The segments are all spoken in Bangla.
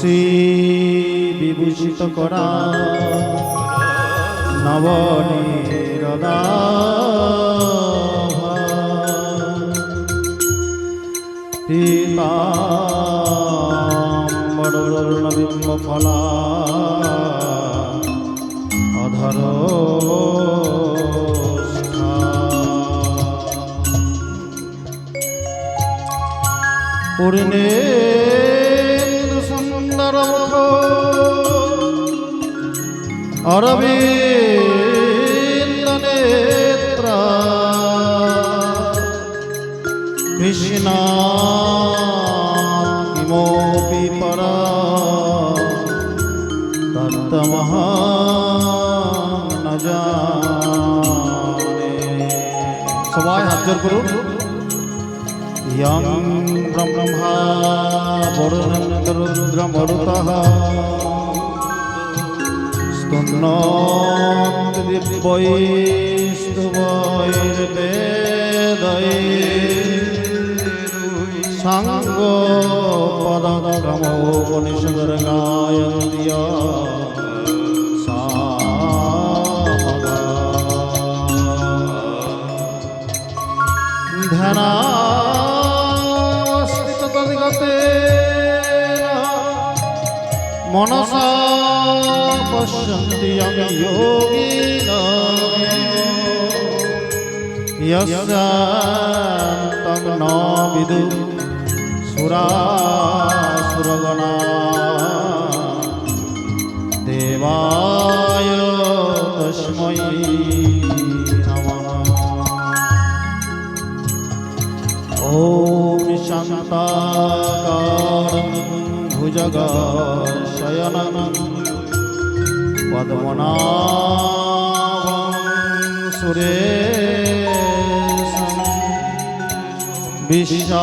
তুলসী বিভূষিত করা নবনীরদা পীতাম্বরবিম্ব ফলা অধর পূর্ণেন্দু সুন্দর মুখ অরবিন্দ নেত্র কৃষ্ণ কিমপি পরা তত্ত্বমহং ন জানে। সবাই হাত জোড় করুন। यं ब्रह्मा वरुणरुद्रमरुतः स्तुन्नन्ति दिव्यैस्तवैर्वेदैः साङ्गोपदक्रमोपनिषदर्गायन्ति ध्याना मनसा पश्यन्ति यं योगिनः यस्यान्तं न विदुः सुरासुरगणाः देवाय तस्मै नमः। ॐ शान्ताकारं भुजगशयनं पद्मनाभं सुरेशं विश्वाधारं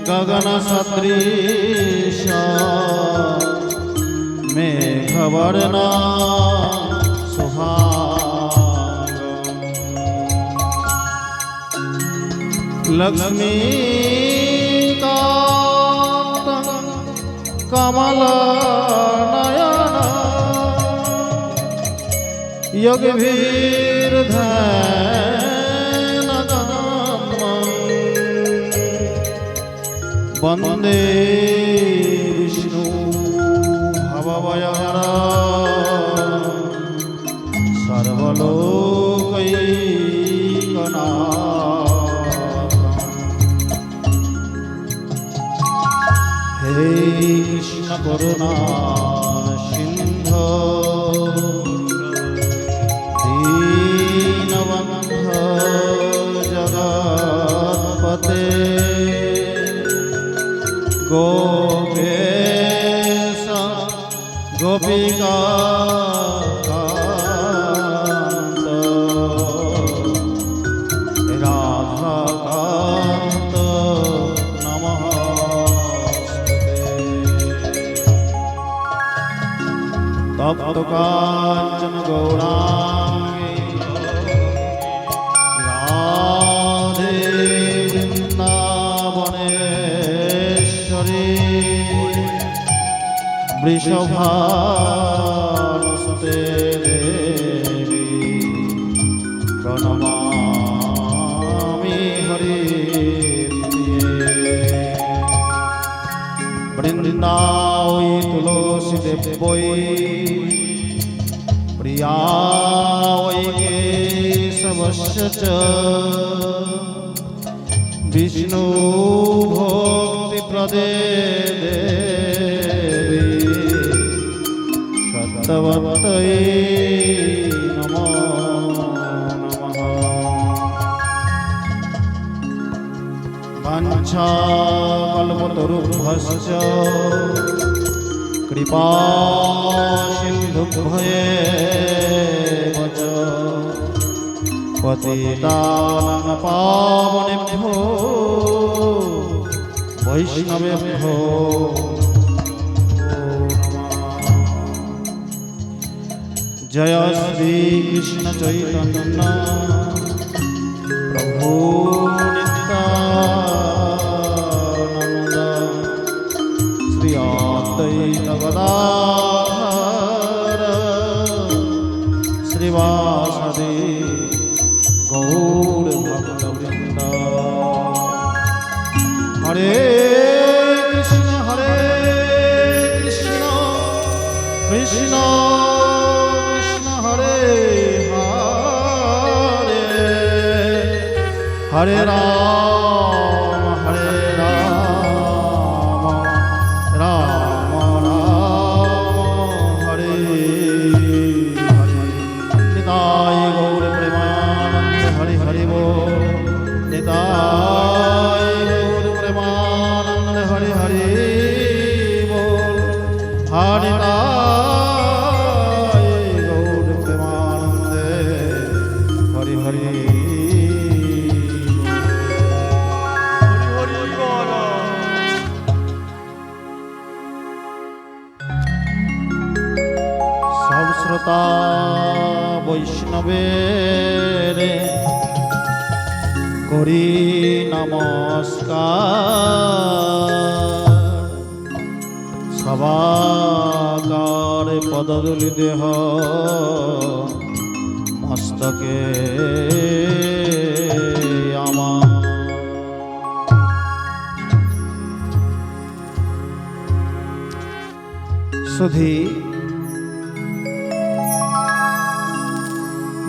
गगनसदृशं मेघवर्णं शुभांगं लक्ष्मीकान्तं कमलनयन योगिभिर्ध्यानगम्यं वन्दे विष्णु भवभयहरं सर्वलोकैकनाथं। हे कृष्ण करुणा सिंधु दीनबन्धो जगत्पते गोपेश गोपिका कान्त राधाकान्त तप्त कांचन गौरांगी राधे वृंदावनेश्वरी वृषभानुसुते देवी प्रणमामि हरिप्रिये। वृंदावै तुलसी देवै प्रिया वै केशवस्य च विष्णु भक्ति प्रदे देवी सत्यवत्यै नमो नमः। वाञ्छाकल्पतरुभ्यश्च कृपा सिन्धुभ्येव च पतितानां पावनेभ्यो वैष्णवेभ्यो जय श्री कृष्ण चैतन्य प्रभु नित्यानंद গদাধর শ্রীবাসাদি গৌর ভক্তবৃন্দ। হরে কৃষ্ণ কৃষ্ণ কৃষ্ণ হরে হরে, হরে রাম রাম হরে হরে। নিতাই গৌর প্রেমানন্দ হরি হরি বল। নিতাই গৌর প্রেমানন্দ হরি হরি বল। হরি গৌর প্রেমানন্দে হরি হরি। সব শ্রোতা বৈষ্ণবের করি নমস্কার। সবাকার পদধূলি দেহ মস্তকে আমার। সুধী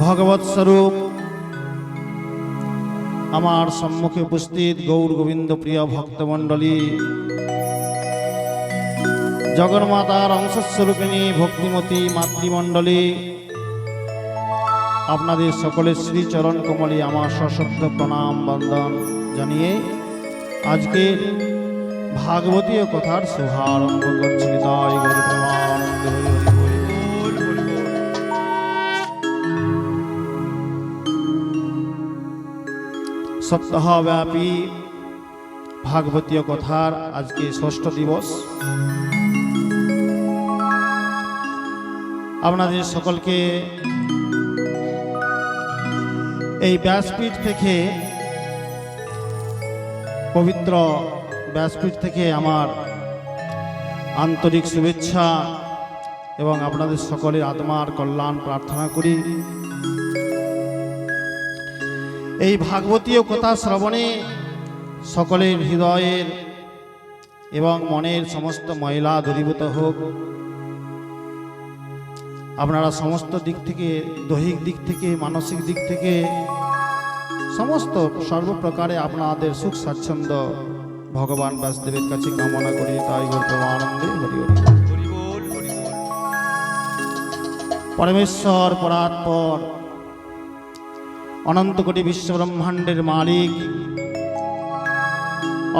ভগবৎ স্বরূপ আমার সম্মুখে উপস্থিত গৌর গোবিন্দ প্রিয় ভক্তমণ্ডলী, জগন্মাতার অংশস্বরূপিণী ভক্তিমতী মাতৃমণ্ডলী, আপনাদের সকলের শ্রীচরণ কমলে আমার সশ্রদ্ধ প্রণাম বন্দন জানিয়ে আজকে ভাগবতীয় কথার শুভারম্ভ করছি। তাই গৌর প্রেমানন্দ হরি হরি বল। সপ্তাহব্যাপী ভাগবতীয় কথার আজকে ষষ্ঠ দিবস। আপনাদের সকলকে এই ব্যাসপীঠ থেকে, পবিত্র ব্যাসপীঠ থেকে আমার আন্তরিক শুভেচ্ছা এবং আপনাদের সকলের আত্মার কল্যাণ প্রার্থনা করি। এই ভাগবতীয় কথা শ্রবণে সকলের হৃদয়ের এবং মনের সমস্ত ময়লা দূরীভূত হোক। আপনারা সমস্ত দিক থেকে, দৈহিক দিক থেকে, মানসিক দিক থেকে, সমস্ত সর্বপ্রকারে আপনাদের সুখ স্বাচ্ছন্দ্য ভগবান বাসুদেবের কাছে কামনা করি। তাই গৌর প্রেমানন্দে হরি হরি। পরমেশ্বর পরাৎপর অনন্ত কোটি বিশ্বব্রহ্মাণ্ডের মালিক,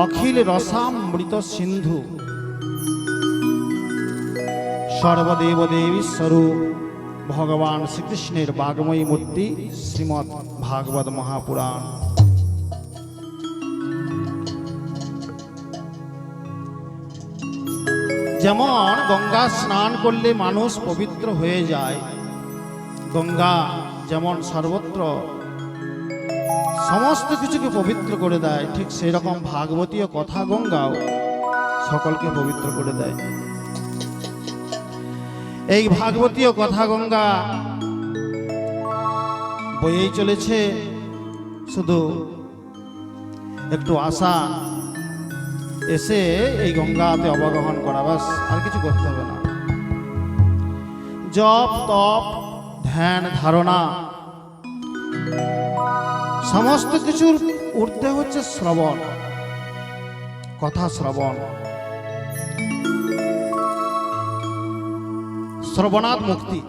অখিল রসামৃত সিন্ধু, সর্বদেব দেবী স্বরূপ ভগবান শ্রীকৃষ্ণের বাগ্ময়ী মূর্তি শ্রীমদ্ ভাগবত মহাপুরাণ। যেমন গঙ্গা স্নান করলে মানুষ পবিত্র হয়ে যায়, গঙ্গা যেমন সর্বত্র সমস্ত কিছুকে পবিত্র করে দেয়, ঠিক সেই রকম ভাগবতীয় কথা গঙ্গাও সকলকে পবিত্র করে দেয়। এই ভাগবতীয় কথা গঙ্গা বয়েই চলেছে, শুধু একটু আশা এসে এই গঙ্গাতে অবগাহন করা, বাস, আর কিছু করতে হবে না। জপ তপ ধ্যান ধারণা সমস্ত কিছুর ঊর্ধ্বে হচ্ছে শ্রবণ, কথা শ্রবণ। শ্রবণাৎ মুক্তি।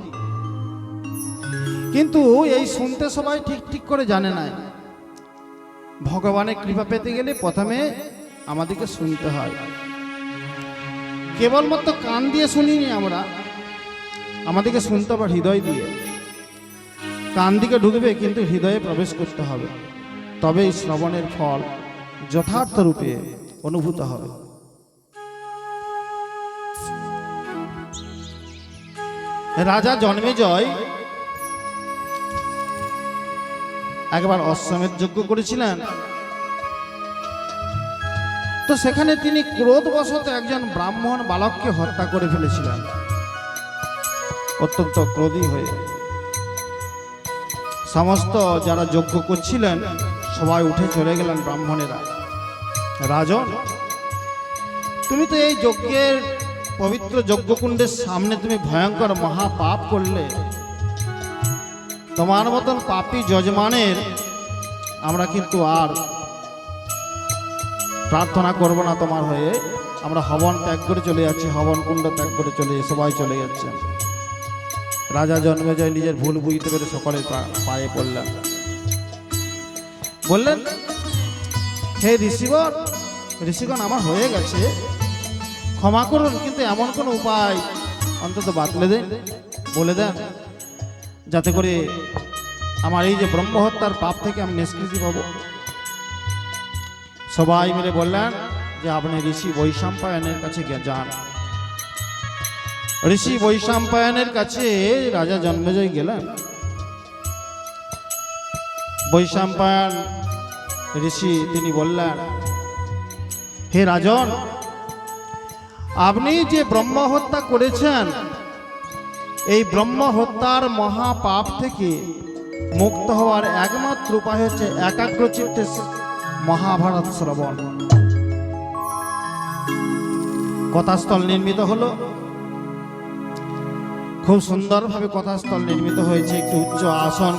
কিন্তু এই শুনতে সবাই ঠিক ঠিক করে জানে না। ভগবানের কৃপা পেতে গেলে প্রথমে আমাদেরকে শুনতে হয়। কেবলমাত্র কান দিয়ে শুনিনি আমরা, আমাদেরকে শুনতে হবে হৃদয় দিয়ে। কান দিকে ঢুকবে কিন্তু হৃদয়ে প্রবেশ করতে হবে, তবেই শ্রবণের ফল যথার্থ রূপে অনুভূত হবে। রাজা জন্মেজয় একবার অশ্বমেধ যজ্ঞ করেছিলেন। তো সেখানে তিনি ক্রোধবশত একজন ব্রাহ্মণ বালককে হত্যা করে ফেলেছিলেন, অত্যন্ত ক্রোধী হয়ে। সমস্ত যারা যজ্ঞ করছিলেন সবাই উঠে চলে গেলেন ব্রাহ্মণেরা। রাজন, তুমি তো এই যজ্ঞের পবিত্র যজ্ঞকুণ্ডের সামনে তুমি ভয়ঙ্কর মহাপাপ করলে। তোমার মতন পাপী যজমানের আমরা কিন্তু আর প্রার্থনা করব না তোমার হয়ে। আমরা হবন ত্যাগ করে চলে যাচ্ছি, হবন কুণ্ড ত্যাগ করে সবাই চলে যাচ্ছেন। রাজা জন্মেজয় নিজের ভুল বুঝতে পেরে সকলের পায়ে পড়লেন, বললেন, হে ঋষিগণ, আমার হয়ে গেছে, ক্ষমা করুন, কিন্তু এমন কোন উপায় অন্তত বাতলে দেন, বলে দেন, যাতে করে আমার এই যে ব্রহ্মহত্যার পাপ থেকে আমি নিষ্কৃতি পাবো। সবাই মিলে বললেন যে আপনি ঋষি বৈশাম্পায়নের কাছে যান। ঋষি বৈশাম্পায়নের কাছে রাজা জন্মেজয় গেলেন। বৈশাম্পায়ন ঋষি তিনি বললেন, হে রাজন, আপনি যে ব্রহ্ম হত্যা করেছেন, এই ব্রহ্ম হত্যার মহাপাপ থেকে মুক্ত হওয়ার একমাত্র উপায় হচ্ছে একাগ্রচিত্তে মহাভারত শ্রবণ। কথাস্থল নির্মিত হলো, খুব সুন্দরভাবে কথাস্থল নির্মিত হয়েছে, একটু উচ্চ আসন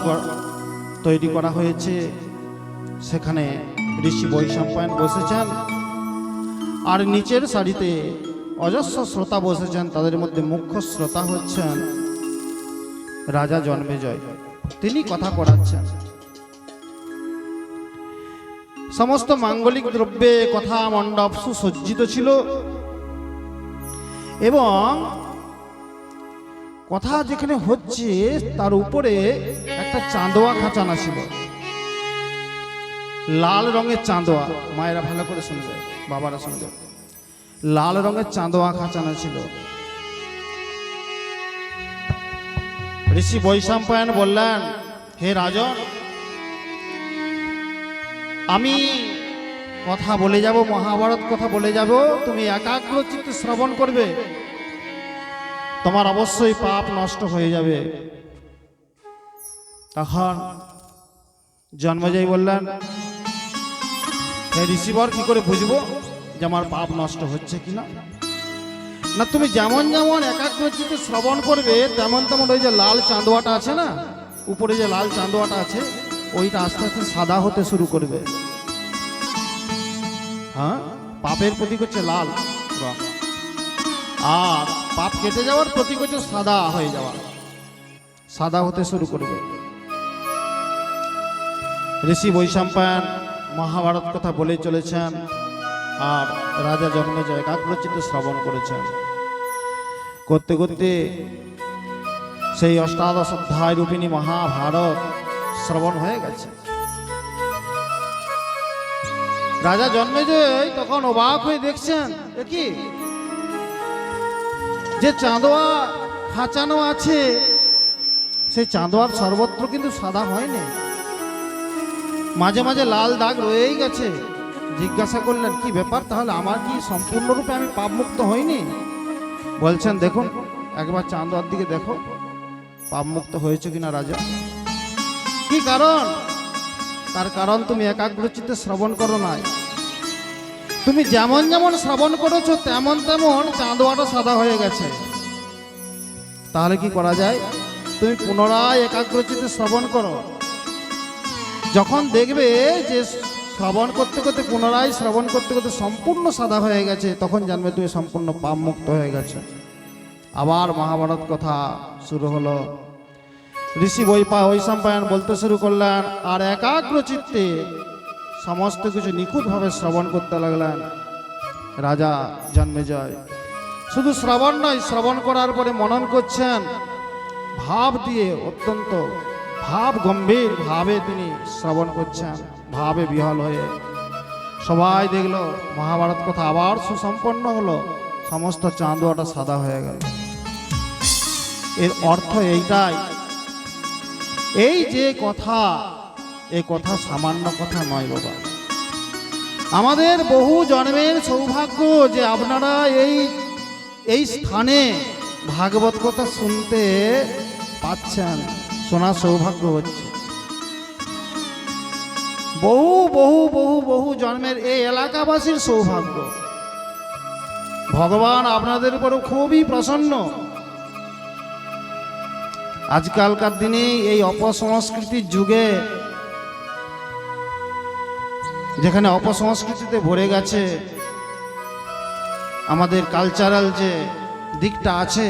তৈরি করা হয়েছে। সেখানে ঋষি বৈশাম্পায়ন বসেছেন, আর নিচের সারিতে অজস্র শ্রোতা বসেছেন। তাদের মধ্যে মুখ্য শ্রোতা হচ্ছেন রাজা জন্মেজয়, তিনি কথা পড়াচ্ছেন। সমস্ত মাঙ্গলিক দ্রব্যে কথা মণ্ডপ সুসজ্জিত ছিল এবং কথা যেখানে হচ্ছে তার উপরে একটা চাঁদোয়া খাঁচানো ছিল, লাল রঙের চাঁদোয়া। মায়েরা ভালো করে শুনবে, বাবারা শুনবে, লাল রঙের চাঁদোয়া খাঁচানো ছিল। ঋষি বৈশাম্পায়ন বললেন, হে রাজন, আমি কথা বলে যাব, মহাভারত কথা বলে যাব, তুমি একাগ্র চিত্তে শ্রবণ করবে, তোমার অবশ্যই পাপ নষ্ট হয়ে যাবে। তখন জন্মেজয় বললেন, হে ঋষিবর, কি করে বুঝবো যে আমার পাপ নষ্ট হচ্ছে কিনা? না, তুমি যেমন যেমন একাগ্র চিত্তে শ্রবণ করবে তেমন তেমন ওই যে লাল চাঁদোয়াটা আছে না, উপরে যে লাল চাঁদোয়াটা আছে, ওইটা আস্তে আস্তে সাদা হতে শুরু করবে। হ্যাঁ, পাপের প্রতীক হচ্ছে লাল রং, আর পাপ কেটে যাওয়ার প্রতীক হচ্ছে সাদা হয়ে যাওয়া, সাদা হতে শুরু করবে। ঋষি বৈশাম্পায়ন মহাভারত কথা বলে চলেছেন, আর রাজা জন্মেজয় একাগ্রচিত্তে শ্রবণ করেছেন। করতে করতে সেই অষ্টাদশ অধ্যায় রূপিণী মহাভারত শ্রবণ হয়ে গেছে। রাজা জন্মেজয় তখন অবাক হয়ে দেখছেন, কি যে চাঁদোয়া খাঁচানো আছে, সেই চাঁদোয়ার সর্বত্র কিন্তু সাদা হয়নি, মাঝে মাঝে লাল দাগ রয়েই গেছে। জিজ্ঞাসা করলেন, কি ব্যাপার, তাহলে আমার কি সম্পূর্ণরূপে আমি পাপ মুক্ত হইনি? বলছেন, দেখুন, একবার চাঁদোয়ার দিকে দেখো, পাপ মুক্ত হয়েছে কিনা রাজা। কি কারণ? তার কারণ তুমি একাগ্রচিত্তে শ্রবণ করো নাই। তুমি যেমন যেমন শ্রবণ করেছো তেমন তেমন চাঁদোয়াটা সাদা হয়ে গেছে। তাহলে কি করা যায়? তুমি পুনরায় একাগ্রচিত্তে শ্রবণ করো। যখন দেখবে যে শ্রবণ করতে করতে, পুনরায় শ্রবণ করতে করতে সম্পূর্ণ সাদা হয়ে গেছে, তখন জানবে তুমি সম্পূর্ণ পাপ মুক্ত হয়ে গেছে। আবার মহাভারত কথা শুরু হলো। ঋষি বৈশাম্পায়ন বলতে শুরু করলেন, আর একাগ্রচিত্তে সমস্ত কিছু নিখুঁতভাবে শ্রবণ করতে লাগলেন রাজা জন্মেজয়। শুধু শ্রবণ নয়, শ্রবণ করার পরে মনন করছেন, ভাব দিয়ে, অত্যন্ত ভাব গম্ভীর ভাবে তিনি শ্রবণ করছেন, ভাবে বিহল হয়ে। সবাই দেখল মহাভারত কথা আবার সুসম্পন্ন হলো, সমস্ত চাঁদোয়াটা সাদা হয়ে গেল। এর অর্থ এইটাই, এই যে কথা, এই কথা সামান্য কথা নয় বাবা। আমাদের বহু জন্মের সৌভাগ্য যে আপনারা এই স্থানে ভাগবত কথা শুনতে পাচ্ছেন, শোনার সৌভাগ্য হচ্ছে। বহু বহু বহু বহু জন্মের এই এলাকাবাসীর সৌভাগ্য। ভগবান আপনাদের উপর খুবই প্রসন্ন। আজকালকার দিনে এই অপসংস্কৃতির যুগে, যেখানে অপসংস্কৃতিতে ভরে গেছে, আমাদের কালচারাল যে দিকটা আছে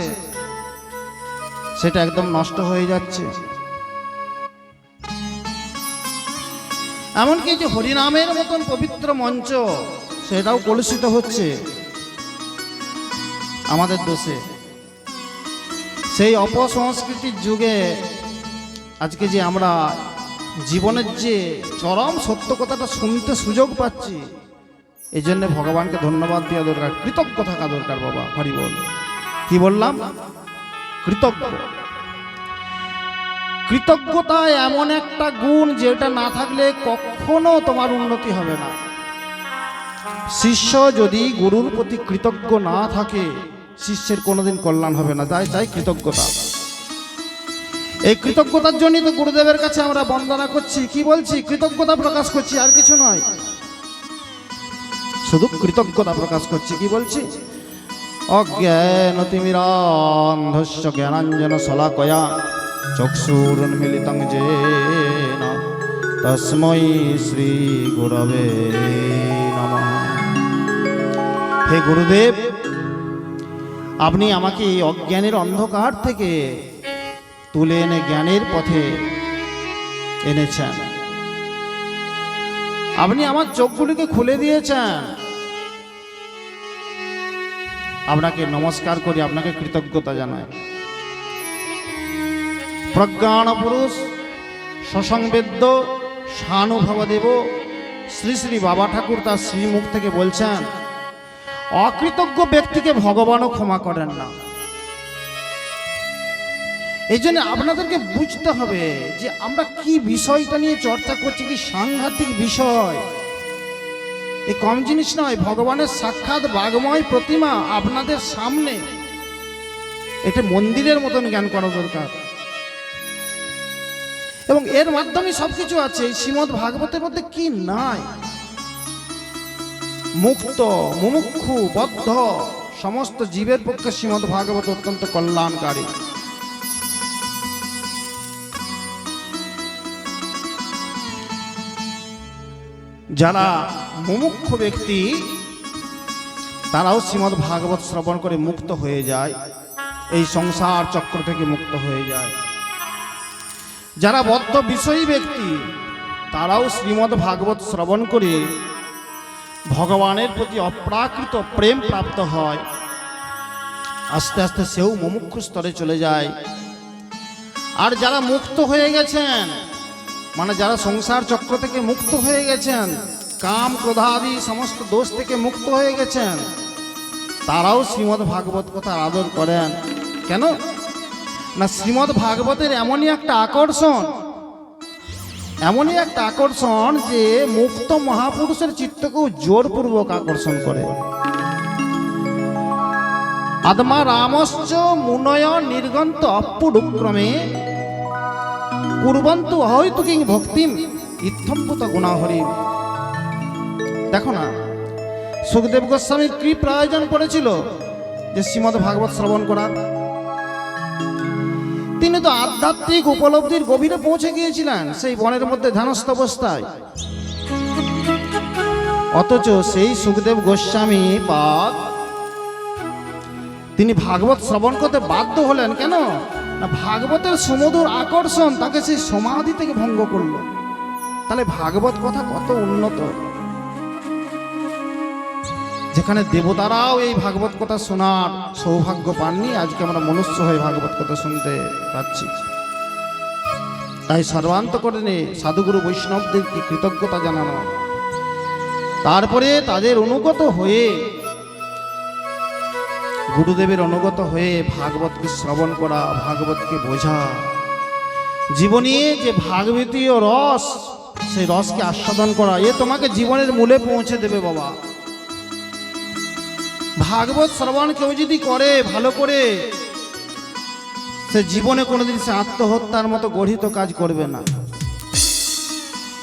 সেটা একদম নষ্ট হয়ে যাচ্ছে। এমনকি যে হরিনামের মতন পবিত্র মঞ্চ সেটাও কলুষিত হচ্ছে আমাদের দোষে। সেই অপসংস্কৃতির যুগে আজকে যে আমরা জীবনের যে চরম সত্য কথাটা শুনতে সুযোগ পাচ্ছি, এই জন্য ভগবানকে ধন্যবাদ দেওয়া দরকার, কৃতজ্ঞ থাকা দরকার। বাবা হরি বল। কি বললাম? কৃতজ্ঞ। কৃতজ্ঞতা এমন একটা গুণ যেটা না থাকলে কখনো তোমার উন্নতি হবে না। শিষ্য যদি গুরুর প্রতি কৃতজ্ঞ না থাকে, শিষ্যের কোনোদিন কল্যাণ হবে না। তাই চাই কৃতজ্ঞতা। এই কৃতজ্ঞতার জন্যই তো গুরুদেবের কাছে আমরা বন্দনা করছি। কি বলছি? কৃতজ্ঞতা প্রকাশ করছি, আর কিছু নয়, শুধু কৃতজ্ঞতা প্রকাশ করছি। কি বলছি? অজ্ঞানতিমিরান্ধস্য জ্ঞানাঞ্জন শলাকয়া চক্ষুরুন্মিলিতং যেন তস্मै শ্রী গুরবে নমঃ। হে গুরুদেব, আপনি আমাকে এই অজ্ঞানের অন্ধকার থেকে তুলে এনে জ্ঞানের পথে এনেছেন। আপনি আমার চোখগুলিকে খুলে দিয়েছেন। আপনাকে নমস্কার করি, আপনাকে কৃতজ্ঞতা জানাই। প্রজ্ঞান পুরুষ সসংবেদ্য সানুভবদেব শ্রী শ্রী বাবা ঠাকুর তার শ্রীমুখ থেকে বলছেন, অকৃতজ্ঞ ব্যক্তিকে ভগবানও ক্ষমা করেন না। এই জন্য আপনাদেরকে বুঝতে হবে যে আমরা কি বিষয়টা নিয়ে চর্চা করছি, কি সাংঘাতিক বিষয়। এই কম জিনিস নয়। ভগবানের সাক্ষাৎ বাগময় প্রতিমা আপনাদের সামনে, এটা মন্দিরের মতন জ্ঞান করা দরকার। এবং এর মাধ্যমে সবকিছু আছে। এই শ্রীমদ্ ভাগবতের মধ্যে কি নাই? মুক্ত, মুমুক্ষু, বদ্ধ সমস্ত জীবের পক্ষে শ্রীমদ্ ভাগবত অত্যন্ত কল্যাণকারী। যারা মুমুক্ষু ব্যক্তি তারাও শ্রীমদ্ ভাগবত শ্রবণ করে মুক্ত হয়ে যায়, এই সংসার চক্র থেকে মুক্ত হয়ে যায়। যারা বদ্ধ বিষয়ী ব্যক্তি তারাও শ্রীমদ্ ভাগবত শ্রবণ করে ভগবানের প্রতি অপ্রাকৃত প্রেম প্রাপ্ত হয়। আস্তে আস্তে সেও মুমুক্ষু স্তরে চলে যায়। আর যারা মুক্ত হয়ে গেছেন, মানে যারা সংসার চক্র থেকে মুক্ত হয়ে গেছেন, কাম ক্রোধাদি সমস্ত দোষ থেকে মুক্ত হয়ে গেছেন, তারাও শ্রীমদ্ ভাগবত কথা আদর করেন। কেন না? শ্রীমদ্ ভাগবতের এমনই একটা আকর্ষণ যে মুক্ত মহাপুরুষের চিত্তকেও জোরপূর্বক আকর্ষণ করে। আত্মা রামশ্চ মুনয় নির্গন্ত অপুডুক্রমে কুর্বন্তু হয়তু কিং ভক্তিম ইত্থম্ভূত গুণাহরি। দেখো না, সুখদেব গোস্বামীর কি প্রয়োজন পড়েছিল যে শ্রীমদ্ ভাগবত শ্রবণ করার? তিনি তো আধ্যাত্মিক উপলব্ধির গভীরে পৌঁছে গিয়েছিলেন সেই বনের মধ্যে ধ্যানস্থ অবস্থায়। অথচ সেই সুখদেব গোস্বামী পাদ তিনি ভাগবত শ্রবণ করতে বাধ্য হলেন। কেন না? ভাগবতের সুমধুর আকর্ষণ তাকে সেই সমাধি থেকে ভঙ্গ করলো। তাহলে ভাগবত কথা কত উন্নত! যেখানে দেবতারাও এই ভাগবত কথা শোনার সৌভাগ্য পাননি, আজকে আমরা মনুষ্য হয়ে ভাগবত কথা শুনতে পাচ্ছি। তাই সর্বান্তকরণে সাধুগুরু বৈষ্ণবদেরকে কৃতজ্ঞতা জানানো, তারপরে তাদের অনুগত হয়ে, গুরুদেবের অনুগত হয়ে ভাগবতকে শ্রবণ করা, ভাগবতকে বোঝা, জীবনে যে ভাগবতীয় রস সেই রসকে আস্বাদন করা, এ তোমাকে জীবনের মূলে পৌঁছে দেবে বাবা। ভাগবত শ্রবণ কেউ যদি করে ভালো করে, সে জীবনে কোনোদিন সে আত্মহত্যার মতো গঠিত কাজ করবে না,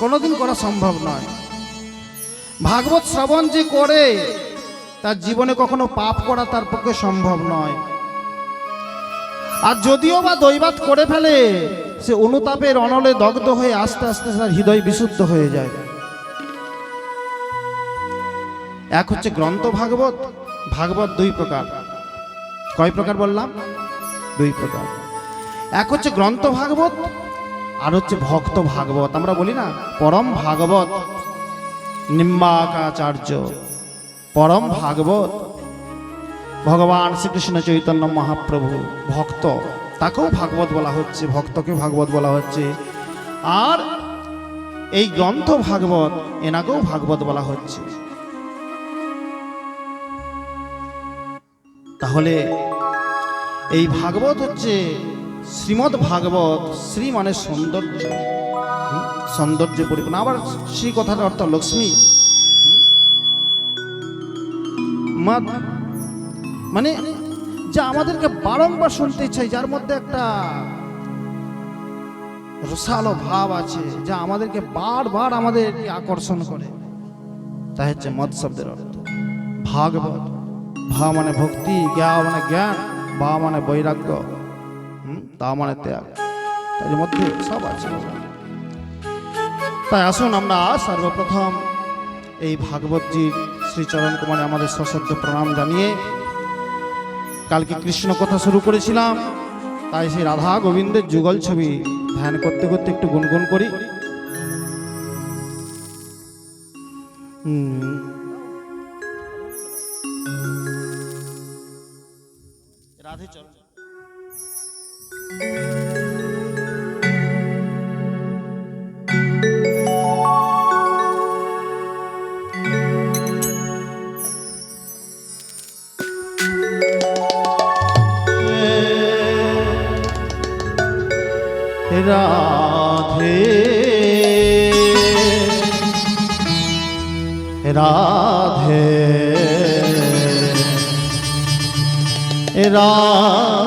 কোনোদিন করা সম্ভব নয়। ভাগবত শ্রবণ যে করে তার জীবনে কখনো পাপ করা তার পক্ষে সম্ভব নয়। আর যদিও বা দৈবাত করে ফেলে, সে অনুতাপের অনলে দগ্ধ হয়ে আস্তে আস্তে তার হৃদয় বিশুদ্ধ হয়ে যায়। এক হচ্ছে গ্রন্থ ভাগবত। ভাগবত দুই প্রকার। কয় প্রকার বললাম? দুই প্রকার। এক হচ্ছে গ্রন্থ ভাগবত, আর হচ্ছে ভক্ত ভাগবত। আমরা বলি না পরম ভাগবত নিম্বাকাচার্য, পরম ভাগবত ভগবান শ্রীকৃষ্ণ চৈতন্য মহাপ্রভু। ভক্ত, তাকেও ভাগবত বলা হচ্ছে, ভক্তকে ভাগবত বলা হচ্ছে। আর এই গ্রন্থ ভাগবত, এনাকেও ভাগবত বলা হচ্ছে। তাহলে এই ভাগবত হচ্ছে শ্রীমদ্ ভাগবত। শ্রী মানে সৌন্দর্য, সৌন্দর্য পরিপূর্ণ। আবার শ্রী কথার অর্থ লক্ষ্মী। মানে যা আমাদেরকে বারংবার শুনতে চাই, যার মধ্যে একটা রসালো ভাব আছে, যা আমাদেরকে বারবার আমাদের আকর্ষণ করে, তা হচ্ছে মদ শব্দের অর্থ ভাগবত। ভা মানে ভক্তি, জ্ঞা মানে জ্ঞান, বা মানে বৈরাগ্য, তা মানে ত্যাগ, তার মধ্যে সব আছে। তাই আসুন আমরা সর্বপ্রথম এই ভাগবতজির শ্রীচরণ কুমারে আমাদের সশ্রদ্ধ প্রণাম জানিয়ে, কালকে কৃষ্ণ কথা শুরু করেছিলাম, তাই সেই রাধা গোবিন্দের যুগল ছবি ধ্যান করতে করতে একটু গুনগুন করি। রাধে চরণ। রাধে রাধে রাধে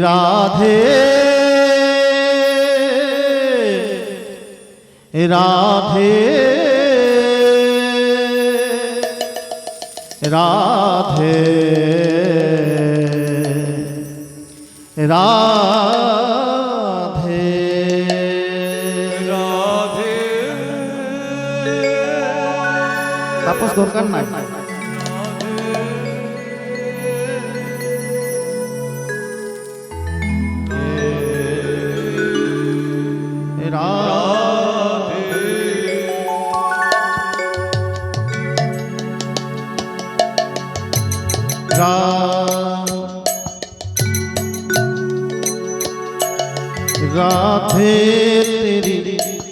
রাধে রাধে রাধে রাধে রাধে। তাপস দরকার নাই। राधे तेरी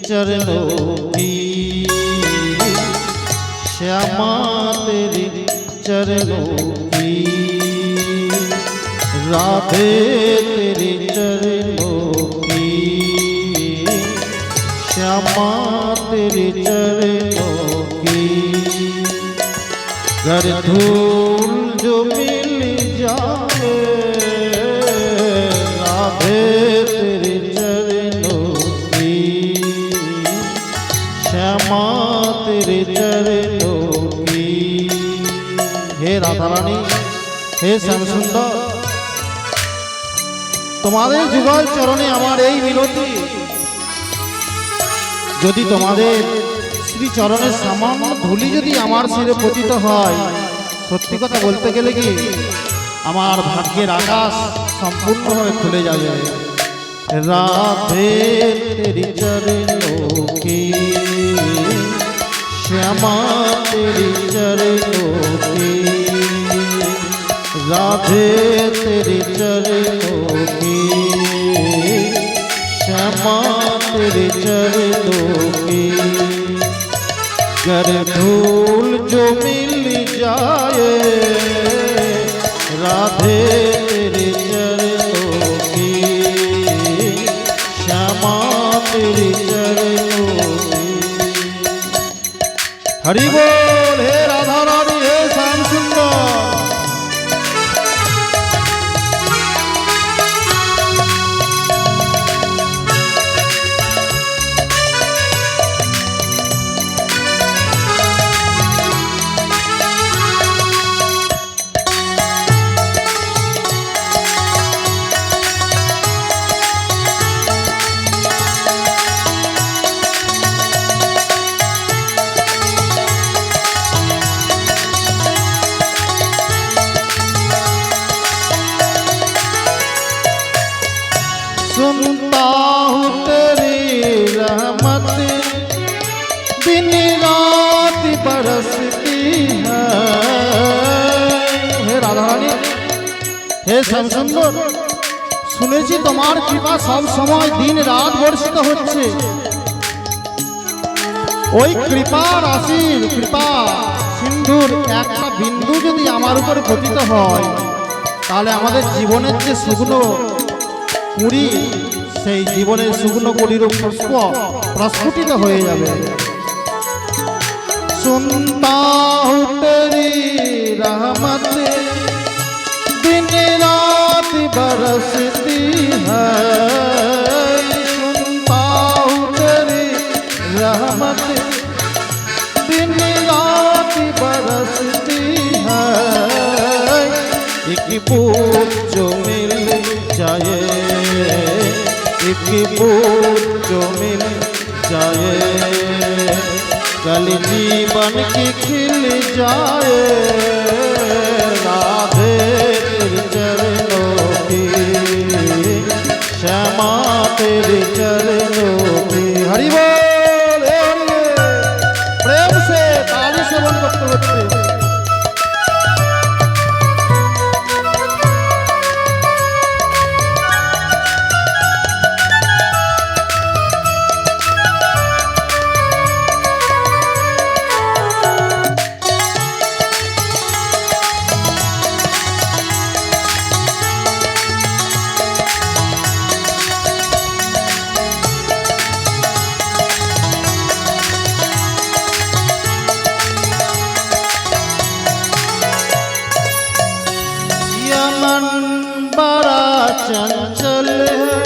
चरणों की, श्यामा तेरी चरणों की, राधे तेरी चरणों की, श्यामा तेरी चरणों की। घर धूल जो मिल जाए, राधे तेरी चरणों की, श्यामा तेरे चरणों की। हे राधा रानी, हे श्याम सुंदर, তোমাদের যুগল চরণে আমার এই মিনতি। যদি তোমাদের শ্রী চরণের সামান্য ধুলি যদি আমার শিরে পতিত হয়, সত্যি কথা বলতে গেলে কি আমার ভাগ্যের আকাশ সম্পূর্ণভাবে খুলে যাবে। রাধে তেরি চरणों की, श्यामा तेरी चरणों की, राधे तेरी चरणों की, श्यामा तेरी चरणों की। गर धूल जो मिल जाए, राधे तेरी चरणों की, হরি বল। হে রাধা রানী, হে শ্যাম সুন্দর। सुनता हूँ तेरी रहमत दिन रात बरसती है। हे राधा रानी, हे श्याम सुंदर, শুনেছি তোমার কৃপা সব সময় দিন রাত বর্ষিত হচ্ছে। ওই কৃপা রাশির কৃপা সিন্ধুর একটা বিন্দু যদি আমার উপরে পতিত হয়, তাহলে আমাদের জীবনের যে শুকনো কুড়ি, সেই জীবনের শুকনো কুড়ির পুষ্প প্রস্ফুটিত হয়ে যাবে। सुनता हूँ तेरी रहमत दिन रात बरसती है। सुनता हूँ तेरी रहमत दिन रात बरसती है। एक बूंद जो मिल जाए, एक बूंद जो मिल जाए, कल जीवन की खिल जाए। राधे तेरे चरणों की, श्यामा तेरे चरणों की। हरि बोल, हे हरि बोल। प्रेम से ताली से बन करते बच्चे। मन बड़ा चंचल है,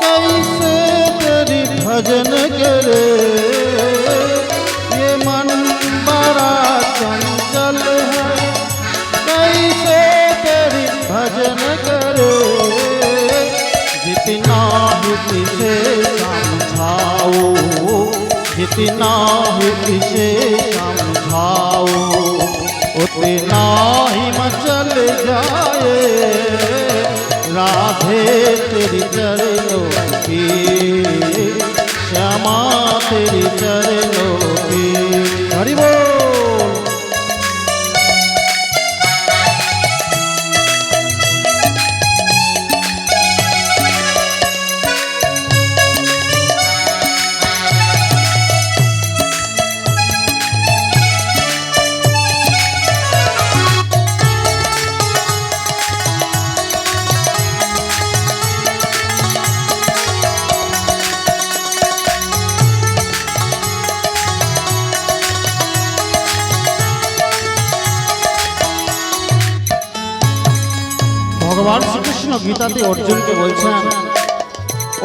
कैसे तेरी भजन करे। ये मन बड़ा चंचल है, कैसे तेरी भजन करे। जितना ही तुझे समझाओ, जितना ही तुझे समझाओ, उतना ही मचल जाए। राधे तेरी चरणों की, श्यामा तेरी चरणों की। हरि बोल। ভগবান শ্রীকৃষ্ণ গীতাতে অর্জুনকে বলছেন,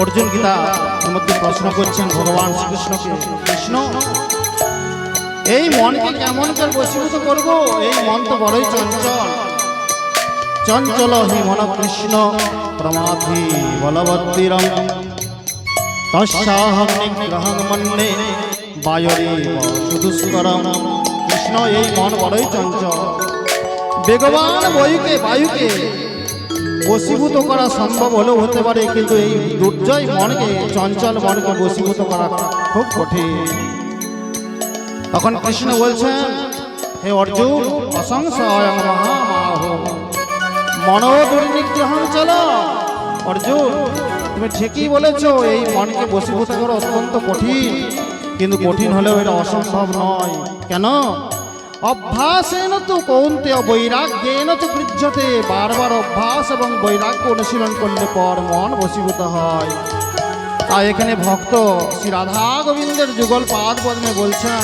অর্জুন গীতার মধ্যে প্রশ্ন করছেন ভগবান শ্রীকৃষ্ণকে, কৃষ্ণ এই মনকে কেমন করে বশীভূত করব? এই মন তো বড়ই চঞ্চল। চঞ্চল হি মন কৃষ্ণ প্রমাথি বলবদ্দিরম তস্যাহং নিগ্রহং মন্যে বায়ুরেব সুদুষ্করম। কৃষ্ণ এই মন বড়ই চঞ্চল। বেগবান বায়ুকে বশীভূত করা সম্ভব হলেও হতে পারে, কিন্তু এই দুর্জয় মনকে, চঞ্চল মনকে বশীভূত করা খুব কঠিন। তখন কৃষ্ণ বলছেন, হে অর্জুন, অসংশয় মহাবাহো মনো দুর্নিগ্রহং চল। অর্জুন, তুমি ঠিকই বলেছো, এই মনকে বশীভূত করা অত্যন্ত কঠিন, কিন্তু কঠিন হলেও এটা অসম্ভব নয়। কেন? অভ্যাসেন তো কৌন্তেয় বৈরাগ্যেন তো গৃহ্যতে। বারবার অভ্যাস এবং বৈরাগ্য অনুশীলন করলে পর মন বশীভূত হয়। তাই এখানে ভক্ত শ্রী রাধা গোবিন্দের যুগল পাদ পদ্মে বলছেন,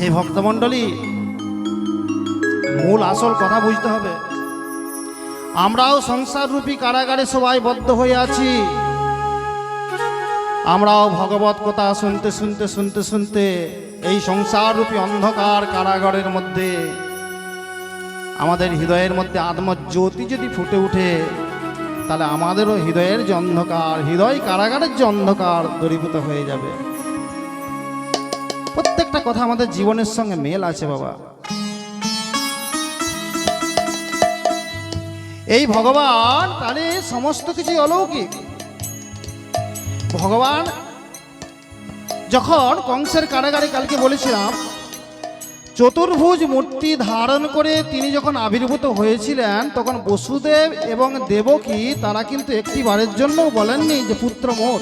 হে ভক্তমণ্ডলী, মূল আসল কথা বুঝতে হবে। আমরাও সংসার রূপী কারাগারে সবাই বদ্ধ হয়ে আছি। আমরাও ভগবত কথা শুনতে শুনতে শুনতে শুনতে এই সংসার রূপী অন্ধকার কারাগারের মধ্যে আমাদের হৃদয়ের মধ্যে আত্মজ্যোতি যদি ফুটে উঠে, তাহলে আমাদেরও হৃদয়ের যে অন্ধকার, হৃদয় কারাগারের যে অন্ধকার দূরীভূত হয়ে যাবে। প্রত্যেকটা কথা আমাদের জীবনের সঙ্গে মেল আছে বাবা। এই ভগবান তাহলে সমস্ত কিছু অলৌকিক। ভগবান যখন কংসের কারাগারে কালকে বলেছিলাম চতুর্ভুজ মূর্তি ধারণ করে তিনি যখন আবির্ভূত হয়েছিলেন, তখন বসুদেব এবং দেবকী তারা কিন্তু একটি বারের জন্য বলেননি যে পুত্র মোর,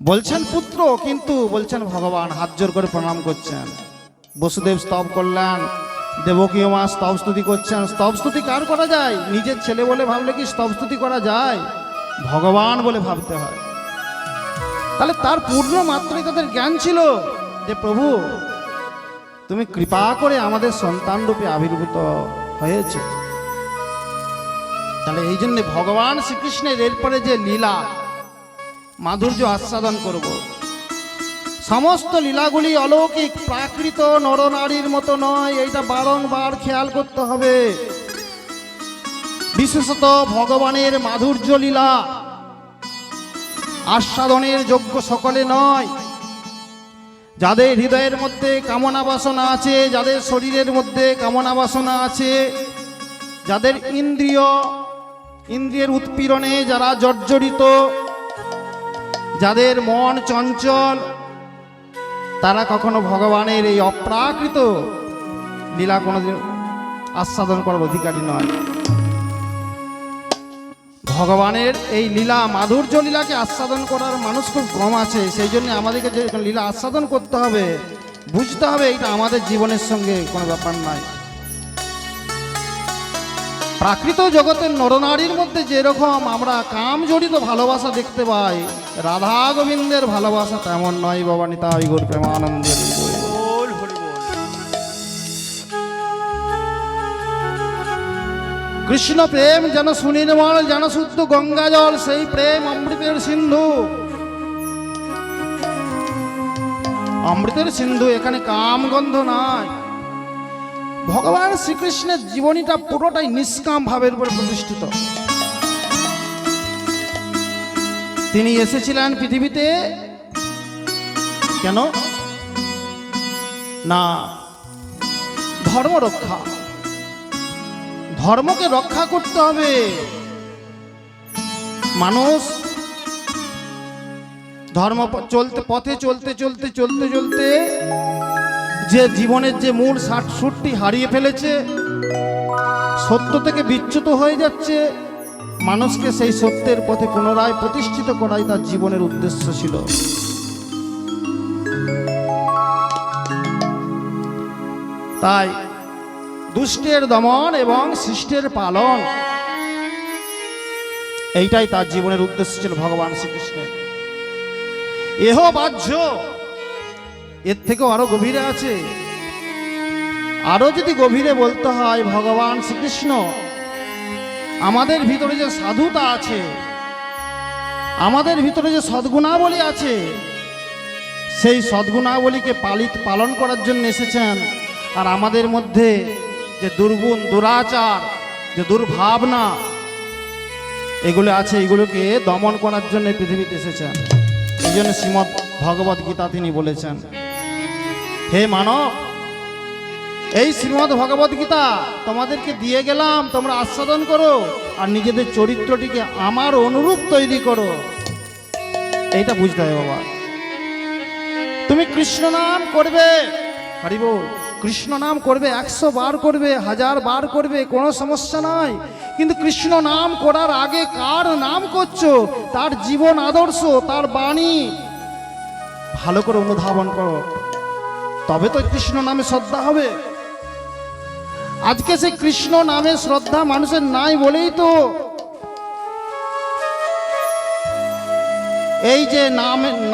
বলছেন পুত্র, কিন্তু বলছেন ভগবান, হাত জোর করে প্রণাম করছেন। বসুদেব স্তব করলেন, দেবকী মা স্তব স্তুতি করছেন। স্তব স্তুতি কার করা যায়? নিজের ছেলে বলে ভাবলে কি স্তব স্তুতি করা যায়? ভগবান বলে ভাবতে হয়। তাহলে তার পূর্ণ মাত্রায় তাদের জ্ঞান ছিল যে প্রভু তুমি কৃপা করে আমাদের সন্তান রূপে আবির্ভূত হয়েছ। তাহলে এই জন্য ভগবান শ্রীকৃষ্ণের এরপরে যে লীলা মাধুর্য আস্বাদন করব, সমস্ত লীলাগুলি অলৌকিক, প্রাকৃত নরনারীর মতো নয়। এইটা বারংবার খেয়াল করতে হবে। বিশেষত ভগবানের মাধুর্য লীলা আস্বাদনের যোগ্য সকলে নয়। যাদের হৃদয়ের মধ্যে কামনা বাসনা আছে, যাদের শরীরের মধ্যে কামনা বাসনা আছে, যাদের ইন্দ্রিয়ের উৎপীড়নে যারা জর্জরিত, যাদের মন চঞ্চল, তারা কখনো ভগবানের এই অপ্রাকৃত লীলা কোনোদিন আস্বাদন করার অধিকারী নয়। ভগবানের এই লীলা মাধুর্য লীলাকে আস্বাদন করার মানুষ খুব কম আছে। সেই জন্য আমাদেরকে যে লীলা আস্বাদন করতে হবে, বুঝতে হবে এটা আমাদের জীবনের সঙ্গে কোনো ব্যাপার নয়। প্রাকৃত জগতের নরনারীর মধ্যে যেরকম আমরা কাম জড়িত ভালোবাসা দেখতে পাই, রাধা গোবিন্দের ভালোবাসা তেমন নয় বাবা। নিতাই গৌর প্রেমানন্দে। কৃষ্ণ প্রেম যেন সুনির্মল, যেন শুদ্ধ গঙ্গা জল, সেই প্রেম অমৃতের সিন্ধু। অমৃতের সিন্ধু, এখানে কাম গন্ধ নাই। ভগবান শ্রীকৃষ্ণের জীবনীটা পুরোটাই নিষ্কাম ভাবের উপর প্রতিষ্ঠিত। তিনি এসেছিলেন পৃথিবীতে কেন না? ধর্ম রক্ষা, ধর্মকে রক্ষা করতে হবে। মানুষ ধর্ম পথে চলতে চলতে চলতে চলতে যে জীবনের যে মূল সুরটি হারিয়ে ফেলেছে, সত্য থেকে বিচ্যুত হয়ে যাচ্ছে, মানুষকে সেই সত্যের পথে পুনরায় প্রতিষ্ঠিত করাই তার জীবনের উদ্দেশ্য ছিল। তাই দুষ্টের দমন এবং শিষ্টের পালন, এইটাই তার জীবনের উদ্দেশ্য ছিল ভগবান শ্রীকৃষ্ণের। এহ বাহ্য, এর থেকেও আরো গভীরে আছে। আরো যদি গভীরে বলতে হয়, ভগবান শ্রীকৃষ্ণ আমাদের ভিতরে যে সাধুতা আছে, আমাদের ভিতরে যে সদ্গুণাবলী আছে, সেই সদ্গুণাবলীকে পালন করার জন্য এসেছেন। আর আমাদের মধ্যে যে দুর্গুণ, দুরাচার, যে দুর্ভাবনা এগুলো আছে, এগুলোকে দমন করার জন্য পৃথিবীতে এসেছেন। এই জন্য শ্রীমদ্ ভগবত গীতা তিনি বলেছেন, হে মানব, এই শ্রীমদ্ ভগবত গীতা তোমাদেরকে দিয়ে গেলাম, তোমরা আস্বাদন করো আর নিজেদের চরিত্রটিকে আমার অনুরূপ তৈরি করো। এইটা বুঝতে হবে বাবা। তুমি কৃষ্ণ নাম করবে, হরি বল, কৃষ্ণ নাম করবে, 100 বার করবে, 1000 বার করবে, কোনো সমস্যা নাই। কিন্তু কৃষ্ণ নাম করার আগে কার নাম করছো, তার জীবন আদর্শ, তার বাণী ভালো করে অনুধাবন করো, তবে তো কৃষ্ণ নামে শ্রদ্ধা হবে। আজকে সেই কৃষ্ণ নামে শ্রদ্ধা মানুষের নাই বলেই তো এই যে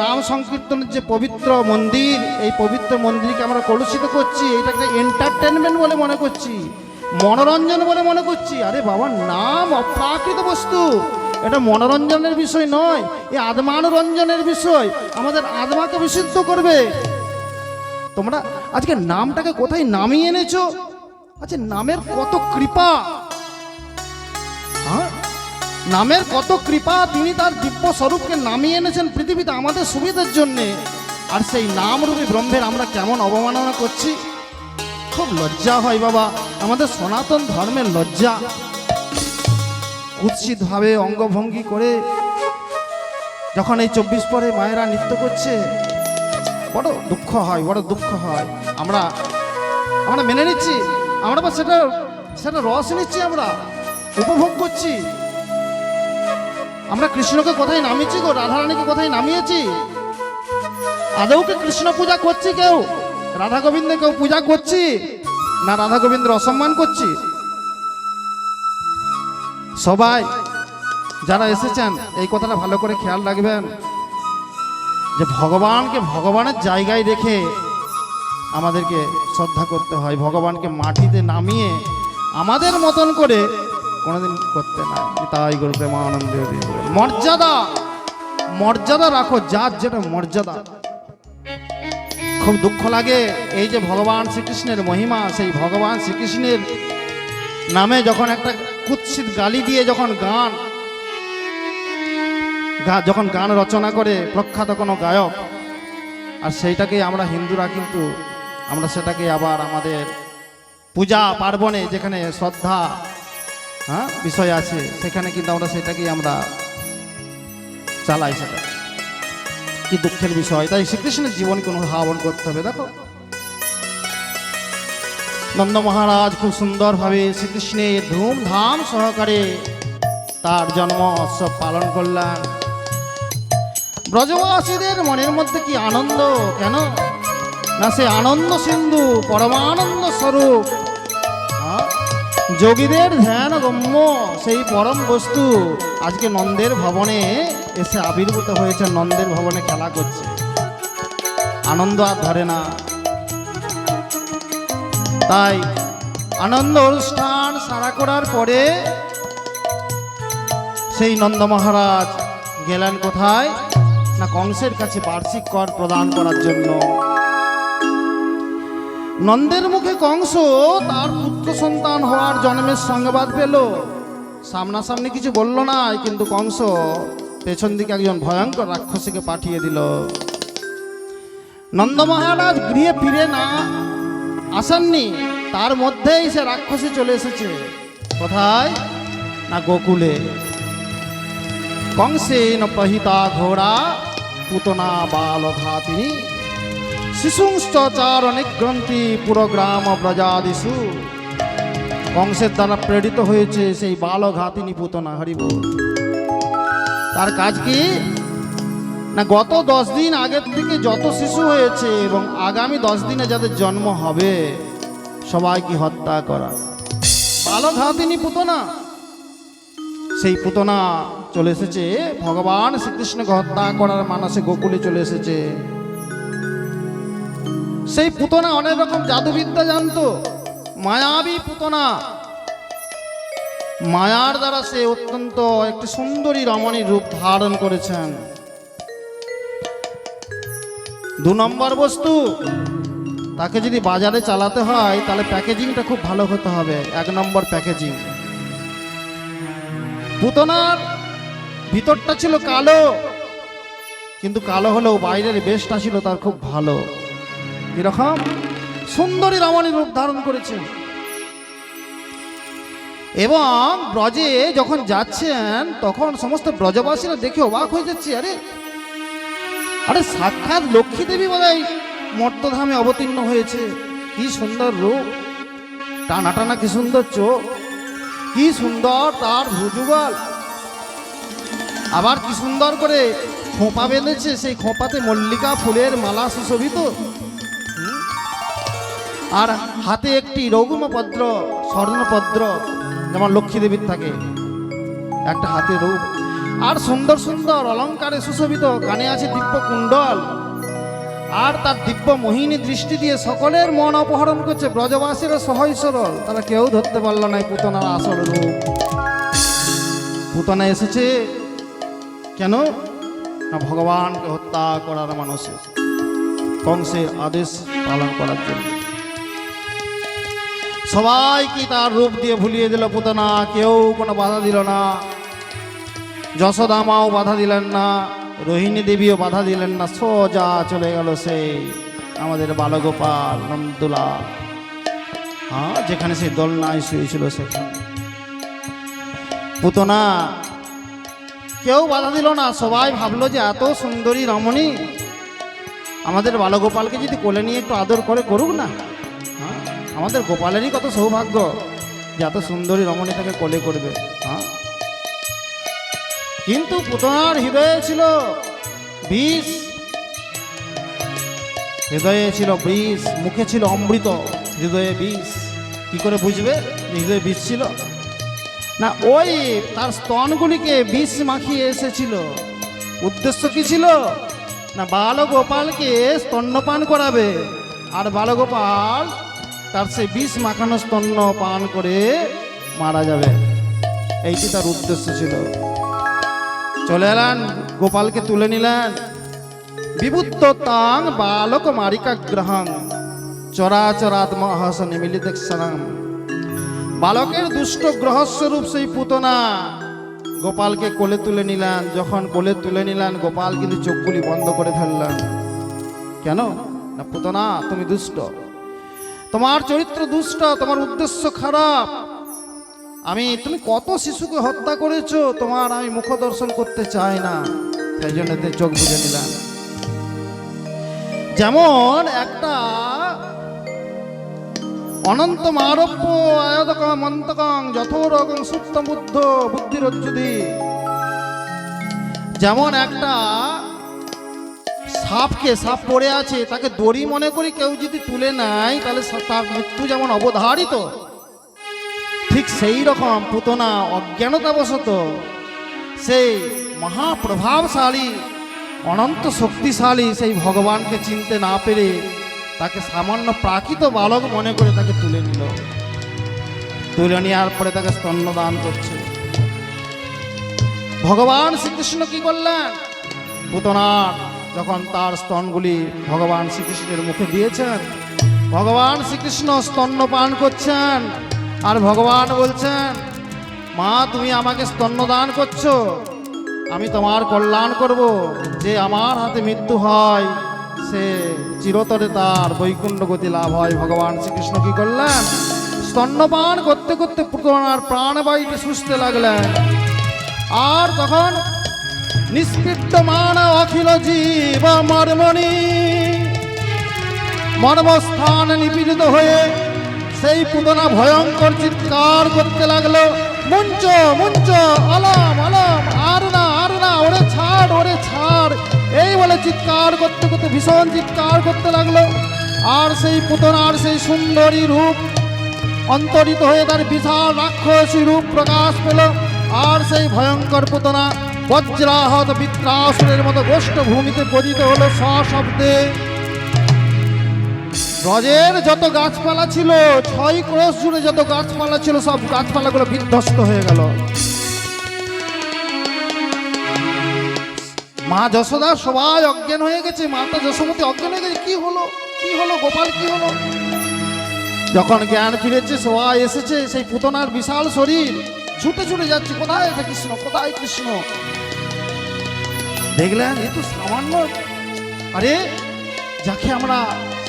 নাম সংকীর্তনের যে পবিত্র মন্দির, এই পবিত্র মন্দিরকে আমরা কলুষিত করছি, এটাকে এন্টারটেনমেন্ট বলে মনে করছি, মনোরঞ্জন বলে মনে করছি। আরে বাবা, নাম অপ্রাকৃত বস্তু, এটা মনোরঞ্জনের বিষয় নয়, এই আত্মানুরঞ্জনের বিষয়, আমাদের আত্মাকে বিশুদ্ধ করবে। তোমরা আজকে নামটাকে কোথায় নামিয়ে এনেছো? আচ্ছা, নামের কত কৃপা, হ্যাঁ, নামের কত কৃপা, তিনি তার দিব্য স্বরূপকে নামিয়ে এনেছেন পৃথিবীতে আমাদের সুবিধার জন্যে। আর সেই নামরূপী ব্রহ্মের আমরা কেমন অবমাননা করছি, খুব লজ্জা হয় বাবা, আমাদের সনাতন ধর্মের লজ্জা। কুৎসিতভাবে অঙ্গভঙ্গি করে যখন এই 24 পরে মায়েরা নৃত্য করছে, বড় দুঃখ হয়, বড় দুঃখ হয়। আমরা মেনে নিচ্ছি, আমরা বা সেটা রস নিচ্ছি, আমরা উপভোগ করছি। আমরা কৃষ্ণকে কোথায় নামিয়েছি গো, রাধারানীকে কোথায় নামিয়েছি? আদৌকে কৃষ্ণ পূজা করছি কেউ? রাধা গোবিন্দ কেউ পূজা করছি না রাধা গোবিন্দের অসম্মান করছি? সবাই যারা এসেছেন এই কথাটা ভালো করে খেয়াল রাখবেন যে ভগবানকে ভগবানের জায়গায় রেখে আমাদেরকে শ্রদ্ধা করতে হয়। ভগবানকে মাটিতে নামিয়ে আমাদের মতন করে কোনোদিন করতে না। তাই গুরু প্রেমানন্দ। মর্যাদা রাখো, যার যেটা মর্যাদা। খুব দুঃখ লাগে এই যে ভগবান শ্রীকৃষ্ণের মহিমা, সেই ভগবান শ্রীকৃষ্ণের নামে যখন একটা কুৎসিত গালি দিয়ে যখন গান রচনা করে প্রখ্যাত কোনো গায়ক, আর সেইটাকে আমরা হিন্দুরা কিন্তু আমরা সেটাকে আবার আমাদের পূজা পার্বণে যেখানে শ্রদ্ধা বিষয় আছে সেখানে কিন্তু আমরা সেটাকেই আমরা চালাই। সেটা কি দুঃখের বিষয়। তাই শ্রীকৃষ্ণের জীবনকে অনুধাবন করতে হবে। দেখো, নন্দ মহারাজ খুব সুন্দরভাবে শ্রীকৃষ্ণের ধুমধাম সহকারে তার জন্ম উৎসব পালন করলেন। ব্রজবাসীদের মনের মধ্যে কি আনন্দ, কেন না সে আনন্দ সিন্ধু পরমানন্দ স্বরূপ, যোগীদের ধ্যান গম্য সেই পরম বস্তু আজকে নন্দের ভবনে এসে আবির্ভূত হয়েছে, নন্দের ভবনে খেলা করছে। আনন্দ আর ধরে না। তাই আনন্দ অনুষ্ঠান সারা করার পরে সেই নন্দ মহারাজ গেলেন কোথায় না কংসের কাছে বার্ষিক কর প্রদান করার জন্য। নন্দের মুখে কংস তার পুত্র সন্তান হওয়ার জন্মের সংবাদ পেল। সামনাসামনি কিছু বলল না, কিন্তু কংস পেছন দিকে একজন ভয়ঙ্কর রাক্ষসীকে পাঠিয়ে দিল। নন্দ মহারাজ গৃহে ফিরে না আসেননি, তার মধ্যেই সে রাক্ষসী চলে এসেছে। কোথায় না গোকুলে। কংসেন প্রহিতা ঘোড়া পুতনা বালঘাতিনী শিশুংশ্চার নিগ্রন্থি পুরগ্রাম ব্রজাদিষু। কংসের দ্বারা প্রেরিত হয়েছে সেই বালঘাতিনী পুতনা। হরিবোল। তার কাজ কি না গত 10 দিন আগের থেকে যত শিশু হয়েছে এবং আগামী 10 দিনে যাদের জন্ম হবে সবাইকে হত্যা করা। বালঘাতিনী পুতনা, সেই পুতনা চলে এসেছে ভগবান শ্রীকৃষ্ণকে হত্যা করার মানসে গোকুলে চলে এসেছে। সেই পুতনা অনেক রকম জাদুবিদ্যা জানতো, মায়াবী পুতনা। মায়ার দ্বারা সে অত্যন্ত একটি সুন্দরী রমণীর রূপ ধারণ করেছেন। 2 নম্বর বস্তু, তাকে যদি বাজারে চালাতে হয় তাহলে প্যাকেজিংটা খুব ভালো হতে হবে। 1 নম্বর প্যাকেজিং। পুতনার ভিতরটা ছিল কালো, কিন্তু কালো হলেও বাইরের বেশটা ছিল তার খুব ভালো। এরকম সুন্দরী রমণীর রূপ ধারণ করেছে। এবং ব্রজে যখন যাচ্ছেন তখন সমস্ত ব্রজবাসীরা দেখে অবাক হয়ে যাচ্ছে। আরে সাক্ষাৎ লক্ষ্মী দেবী বোধহয় মর্তধামে অবতীর্ণ হয়েছে। কি সুন্দর রূপ, টানা টানা কি সুন্দর চোখ, কি সুন্দর তার ভুজুগল, আবার কি সুন্দর করে খোঁপা বেঁধেছে, সেই খোঁপাতে মল্লিকা ফুলের মালা সুশোভিত, আর হাতে একটি রৌগ্মপদ্র স্বর্ণপদ্র, যেমন লক্ষ্মী দেবীর থাকে একটা হাতে রূপ। আর সুন্দর সুন্দর অলঙ্কারে সুশোভিত, কানে আছে দিব্য কুণ্ডল, আর তার দিব্য মোহিনী দৃষ্টি দিয়ে সকলের মন অপহরণ করছে। ব্রজবাসীরা সহজ সরল, তারা কেউ ধরতে পারল না পুতনার আসল রূপ। পুতনা এসেছে কেন না ভগবানকে হত্যা করার মানুষে, কংসের আদেশ পালন করার জন্য। সবাইকে তার রূপ দিয়ে ভুলিয়ে দিল পুতনা, কেউ কোনো বাধা দিল না। যশোদা মাও বাধা দিলেন না, রোহিণী দেবীও বাধা দিলেন না, সোজা চলে গেল সেই আমাদের বালগোপাল নন্দলাল, হ্যাঁ, যেখানে সেই দোলনায় শুয়েছিল সেখানে। পুতনা কেউ বাধা দিল না, সবাই ভাবলো যে এত সুন্দরী রমণী আমাদের বালগোপালকে যদি কোলে নিয়ে একটু আদর করে করুক না, হ্যাঁ, আমাদের গোপালেরই কত সৌভাগ্য যে এত সুন্দরী রমণী তাকে কোলে করবে। হ্যাঁ, কিন্তু পুতনার হৃদয়ে ছিল বিষ, হৃদয়ে ছিল বিষ, মুখে ছিল অমৃত, হৃদয়ে বিষ। কি করে বুঝবে হৃদয়ে বিষ ছিল? না, ওই তার স্তনগুলিকে বিষ মাখিয়ে এসেছিল। উদ্দেশ্য কি ছিল? না বালগোপালকে স্তন্যপান করাবে, আর বালগোপাল তার সে বিষ মাখানো স্তন্য পান করে মারা যাবে, এইটি তার উদ্দেশ্য ছিল। চলে এলেন, গোপালকে তুলে নিলেন। বিবুদ্ধ তাং বালক মারিকা গ্রহং চরাচরাত্মহস নিমিলিত সনম। বালকের দুষ্ট গ্রহস্বরূপ সেই পুতনা গোপালকে কোলে তুলে নিলেন। যখন কোলে তুলে নিলেন, গোপাল কিন্তু চোখগুলি বন্ধ করে ফেললেন। কেন না পুতনা তুমি দুষ্ট, তোমার চরিত্র দুষ্ট, তোমার উদ্দেশ্য খারাপ। তুমি কত শিশুকে হত্যা করেছো, তোমার আমি মুখ দর্শন করতে চাই না, সেই জন্য চোখ বুঝে নিলাম। যেমন একটা অনন্ত মারব্য আয়তক মন্তকং যথোরকং সুপ্ত বুদ্ধ বুদ্ধিরজ্জুদি, যেমন একটা সাপ পড়ে আছে, তাকে দড়ি মনে করি কেউ যদি তুলে নেয় তাহলে তার মৃত্যু যেমন অবধারিত, ঠিক সেই রকম পুতনা অজ্ঞানতাবশত সেই মহাপ্রভাবশালী অনন্ত শক্তিশালী সেই ভগবানকে চিনতে না পেরে তাকে সামান্য প্রাকৃত বালক মনে করে তাকে তুলে নিল। তুলে নেওয়ার পরে তাকে স্তন্যদান করছে। ভগবান শ্রীকৃষ্ণ কি করলেন? পুতনার যখন তার স্তনগুলি ভগবান শ্রীকৃষ্ণের মুখে দিয়েছেন, ভগবান শ্রীকৃষ্ণ স্তন্যপান করছেন, আর ভগবান বলছেন, মা তুমি আমাকে স্তন্যদান করছো, আমি তোমার কল্যাণ করব। যে আমার হাতে মৃত্যু হয় সে চিরতরে তার বৈকুণ্ঠ গতি লাভ হয়। ভগবান শ্রীকৃষ্ণ কি করলেন? স্তন্যপান করতে করতে পুতনার প্রাণবায়ুটি শুষতে লাগলেন। আর তখন নিষ্পৃত্যমান অখিল জীব মর্মণি, মর্মস্থান নিপীড়িত হয়ে সেই পুতনা ভয়ঙ্কর চিৎকার করতে লাগলো, মুঞ্চ মুঞ্চ আলাম আলাম, আর না আর না, ওরে ছাড় ওরে ছাড়, এই বলে চিৎকার করতে করতে ভীষণ চিৎকার করতে লাগলো। আর সেই পুতনার সেই সুন্দরী রূপ অন্তরিত হয়ে তার বিশাল রাক্ষসী রূপ প্রকাশ পেল। আর সেই ভয়ঙ্কর পুতনা বজ্রাহত বিত্রাসুরের মতো গোষ্ঠ ভূমিতে পতিত হলো সশব্দে। ব্রজের যত গাছপালা ছিল, 6 ক্রোশ জুড়ে যত গাছপালা ছিল, সব গাছপালাগুলো বিধ্বস্ত হয়ে গেল। মা যশোদা সবাই অজ্ঞান হয়ে গেছে, মাতা যশোমতী অজ্ঞান হয়ে গেছে। কি হলো কি হলো গোপাল, কি হলো? যখন জ্ঞান ফিরেছে, সবাই এসেছে, সেই পুতনার বিশাল শরীর ছুটে ছুটে যাচ্ছে, কোথায় কৃষ্ণ, কোথায় কৃষ্ণ। দেখলেন এ তো সামান্য, আরে যাকে আমরা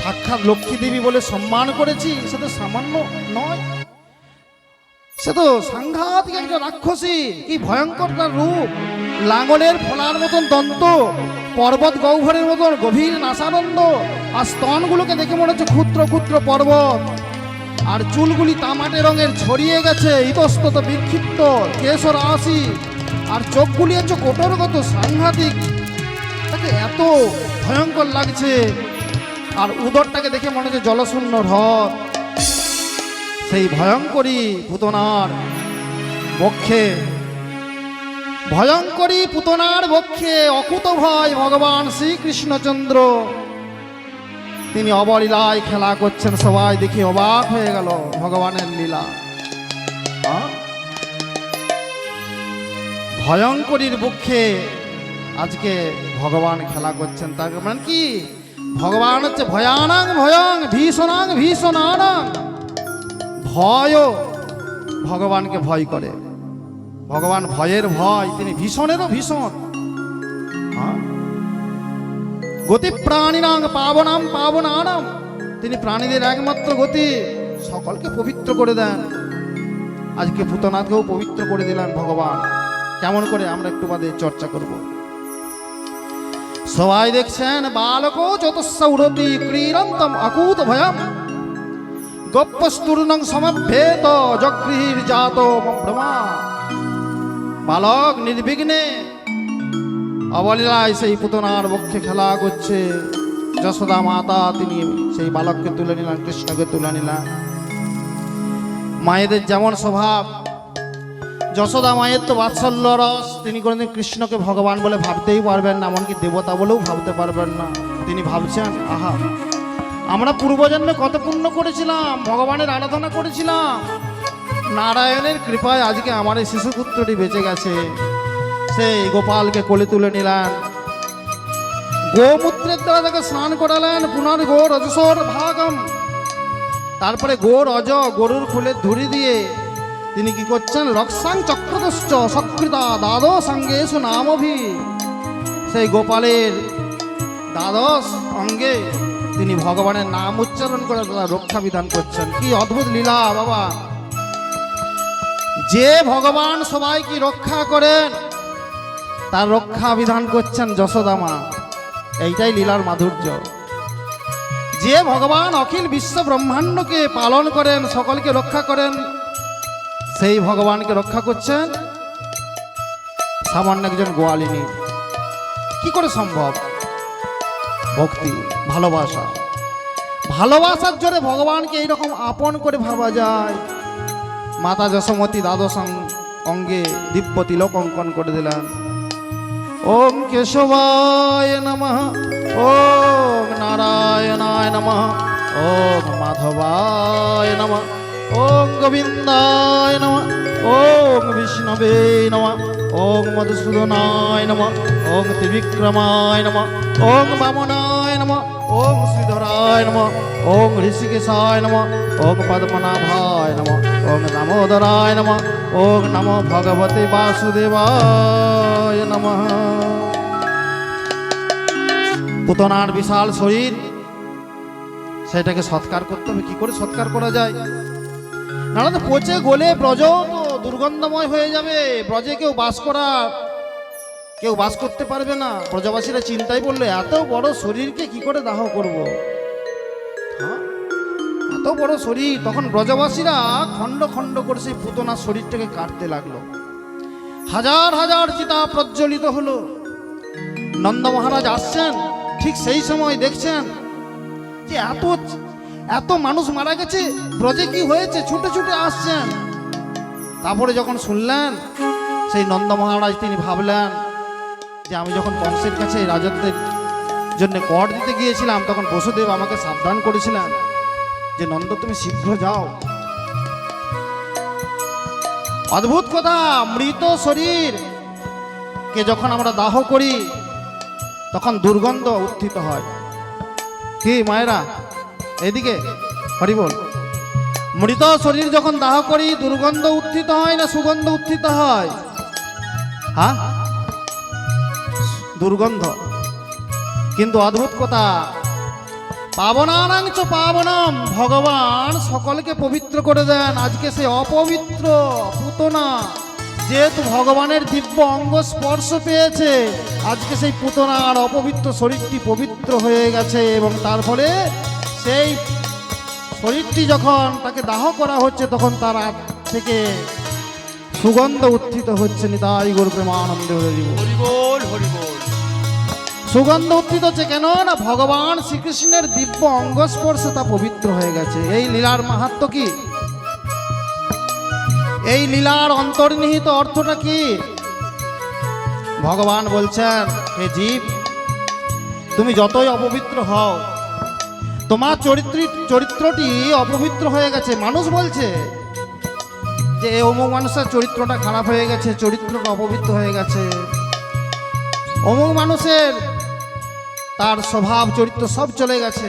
সাক্ষাৎ লক্ষ্মী দেবী বলে সম্মান করেছি সে তো সামান্য নয়, সে তো সাংঘাতিক একটা রাক্ষসী। কি ভয়ঙ্কর তার রূপ, লাঙলের ফলার মতন দন্ত, পর্বত গহ্বরের মতন গভীর নাসানন্দ, আর স্তনগুলোকে দেখে মনে হচ্ছে ক্ষুদ্র ক্ষুদ্র পর্বত, আর চুলগুলি তামাটে রঙের ছড়িয়ে গেছে, ইতস্তত বিক্ষিপ্ত কেশর রাশি, আর চোখগুলি হচ্ছে কোটরগত, সাংঘাতিক, তাকে এত ভয়ঙ্কর লাগছে। আর উদরটাকে দেখে মনে হচ্ছে জলশূন্য হ্রদ। সেই ভয়ঙ্করী পুতনার বক্ষে ভয়ঙ্করী পুতনার বক্ষে অকুত ভয় ভগবান শ্রীকৃষ্ণচন্দ্র তিনি অবলীলায় খেলা করছেন। সবাই দেখে অবাক হয়ে গেল ভগবানের লীলা। ভয়ঙ্করীর বক্ষে আজকে ভগবান খেলা করছেন। তার মানে কি, ভগবান হচ্ছে ভয়ানাং ভয়ং ভীষণাং ভীষণানাং। ভয়ও ভগবানকে ভয় করে, ভগবান ভয়ের ভয়, তিনি ভীষণেরও ভীষণ। গতি প্রাণীনাং পাবনাম পাবনানাম, তিনি প্রাণীদের একমাত্র গতি, সকলকে পবিত্র করে দেন। আজকে ভূতনাথকেও পবিত্র করে দিলেন ভগবান। কেমন করে আমরা একটু বাদে চর্চা করব। সবাই দেখছেন বালকো চতুস্স উড়তি ক্রীড়ন্তম অকুত ভয়ম গপ্পস্তুর্ণং সমভ্যেত জগৃহীর জাত ব্রহ্মা। বালক নির্বিঘ্নে অবলীলায় সেই পুতনার বক্ষে খেলা করছে। যশোদা মাতা তিনি সেই বালককে তুলে নিলেন, কৃষ্ণকে তুলে নিলেন। মায়েদের যেমন স্বভাব, যশোদা মায়ের তো বাৎসল্য রস, তিনি কোনোদিন কৃষ্ণকে ভগবান বলে ভাবতেই পারবেন না, এমনকি দেবতা বলেও ভাবতে পারবেন না। তিনি ভাবছেন, আহা আমরা পূর্বজন্মে কত পুণ্য করেছিলাম, ভগবানের আরাধনা করেছিলাম, নারায়ণের কৃপায় আজকে আমার এই শিশুপুত্রটি বেঁচে গেছে। সেই গোপালকে কোলে তুলে নিলেন, গোমূত্রের দ্বারা তাকে স্নান করালেন, পুনর গো রজসর ভাগম। তারপরে গো রজ গরুর ফুলের ধুরি দিয়ে তিনি কি করছেন, রক্ষাং চক্রদশ্চ সকৃতা দ্বাদশ অঙ্গেষু নামভি। সেই গোপালের দ্বাদশ অঙ্গে তিনি ভগবানের নাম উচ্চারণ করে তারা রক্ষা বিধান করছেন। কি অদ্ভুত লীলা বাবা! যে ভগবান সবাইকে রক্ষা করেন তার রক্ষা বিধান করছেন যশোদা মা। এইটাই লীলার মাধুর্য। যে ভগবান অখিল বিশ্ব ব্রহ্মাণ্ডকে পালন করেন, সকলকে রক্ষা করেন, সেই ভগবানকে রক্ষা করছেন সামান্য একজন গোয়ালিনী। কি করে সম্ভব? ভক্তি, ভালোবাসা, ভালোবাসার জোরে ভগবানকে এইরকম আপন করে ভাবা যায়। মাতা যশোমতী দ্বাদশ অঙ্গে দিব্য তিলক অঙ্কন করে দিলেন। ওম কেশবায় নমঃ, ওম নারায়ণায় নমঃ, ওম মাধবায় নমঃ, ওম গোবিন্দায় নমঃ, ওম বিষ্ণবে নমঃ, ওম মধুসূদনায় নমঃ, ওম ত্রিবিক্রমায় নমঃ, ওম বামনায় নমঃ, ওম শ্রীধরায় নমঃ, ওম ঋষিকেশায় নমঃ, ওম পদ্মনাভায় নমঃ, ওম দামোদরায় নমঃ, ওম নমো ভগবতে বাসুদেবায় নমঃ। পুতনার বিশাল শরীর, সেটাকে সৎকার করতে হবে। কি করে সৎকার করা যায়? নাহলে তো পচে গলে ব্রজ তো দুর্গন্ধময় হয়ে যাবে। ব্রজে কেউ বাস করতে পারবে না। ব্রজবাসীরা চিন্তায় পড়লে, এত বড় শরীরকে কি করে দাহ করব? এত বড় শরীর। তখন ব্রজবাসীরা খণ্ড খণ্ড করে সেই পুতনার শরীরটাকে কাটতে লাগলো। হাজার হাজার চিতা প্রজ্বলিত হলো। নন্দ মহারাজ আসছেন, ঠিক সেই সময় দেখছেন যে এত মানুষ মারা গেছে, ব্রজে কি হয়েছে, ছুটে ছুটে আসছেন। তারপরে যখন শুনলেন, সেই নন্দ মহারাজ তিনি ভাবলেন যে আমি যখন কংসের কাছে রাজত্বের জন্য কর দিতে গিয়েছিলাম, তখন বসুদেব আমাকে সাবধান করেছিলেন যে নন্দ তুমি শীঘ্র যাও। অদ্ভুত কথা, মৃত শরীর কে যখন আমরা দাহ করি তখন দুর্গন্ধ উত্থিত হয়। কি মায়েরা এদিকে হরি বল। মৃত শরীর যখন দাহ করি দুর্গন্ধ উত্থিত হয় না সুগন্ধ উত্থিত হয়? হ্যাঁ, দুর্গন্ধ। কিন্তু অদ্ভুত কথা, পাবনানাং চ পাবনম, ভগবান সকলকে পবিত্র করে দেন। আজকে সে অপবিত্র পুতনা যেহেতু ভগবানের দিব্য অঙ্গ স্পর্শ পেয়েছে, আজকে সেই পুতনার অপবিত্র শরীরটি পবিত্র হয়ে গেছে। এবং তার ফলে সেই শরীরটি যখন তাকে দাহ করা হচ্ছে, তখন তার থেকে সুগন্ধ উত্থিত হচ্ছে। নিতাই গৌর প্রেমানন্দে হরি বল, হরি বল। সুগন্ধ উত্থিত হচ্ছে কেন না, ভগবান শ্রীকৃষ্ণের দিব্য অঙ্গ স্পর্শে তা পবিত্র হয়ে গেছে। এই লীলার মাহাত্ম্য কি? এই লীলার অন্তর্নিহিত অর্থটা কি? ভগবান বলছেন, হে জীব, তুমি যতই অপবিত্র হও, তোমার চরিত্রটি অপবিত্র হয়ে গেছে। মানুষ বলছে যে অমুক মানুষের চরিত্রটা খারাপ হয়ে গেছে, চরিত্রটা অপবিত্র হয়ে গেছে, অমুক মানুষের তার স্বভাব চরিত্র সব চলে গেছে।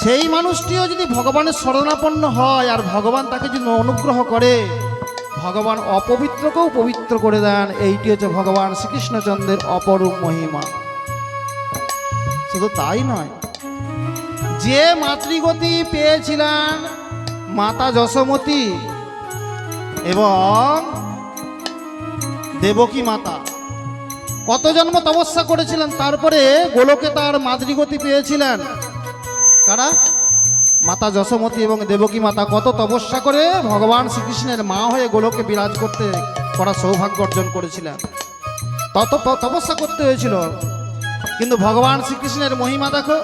সেই মানুষটিও যদি ভগবানের শরণাপন্ন হয় আর ভগবান তাকে যদি অনুগ্রহ করে, ভগবান অপবিত্রকেও পবিত্র করে দেন। এইটি হচ্ছে ভগবান শ্রীকৃষ্ণচন্দ্রের অপরূপ মহিমা। শুধু তাই নয়, যে মাতৃগতি পেয়েছিলেন মাতা যশোমতী এবং দেবকী মাতা, কত জন্ম তপস্যা করেছিলেন, তারপরে গোলকে তার মাতৃগতি পেয়েছিলেন। কারা? মাতা যশোমতী এবং দেবকী মাতা কত তপস্যা করে ভগবান শ্রীকৃষ্ণের মা হয়ে গোলকে বিরাজ করতে করার সৌভাগ্য অর্জন করেছিলেন। তত তপস্যা করতে হয়েছিল। কিন্তু ভগবান শ্রীকৃষ্ণের মহিমা দেখো,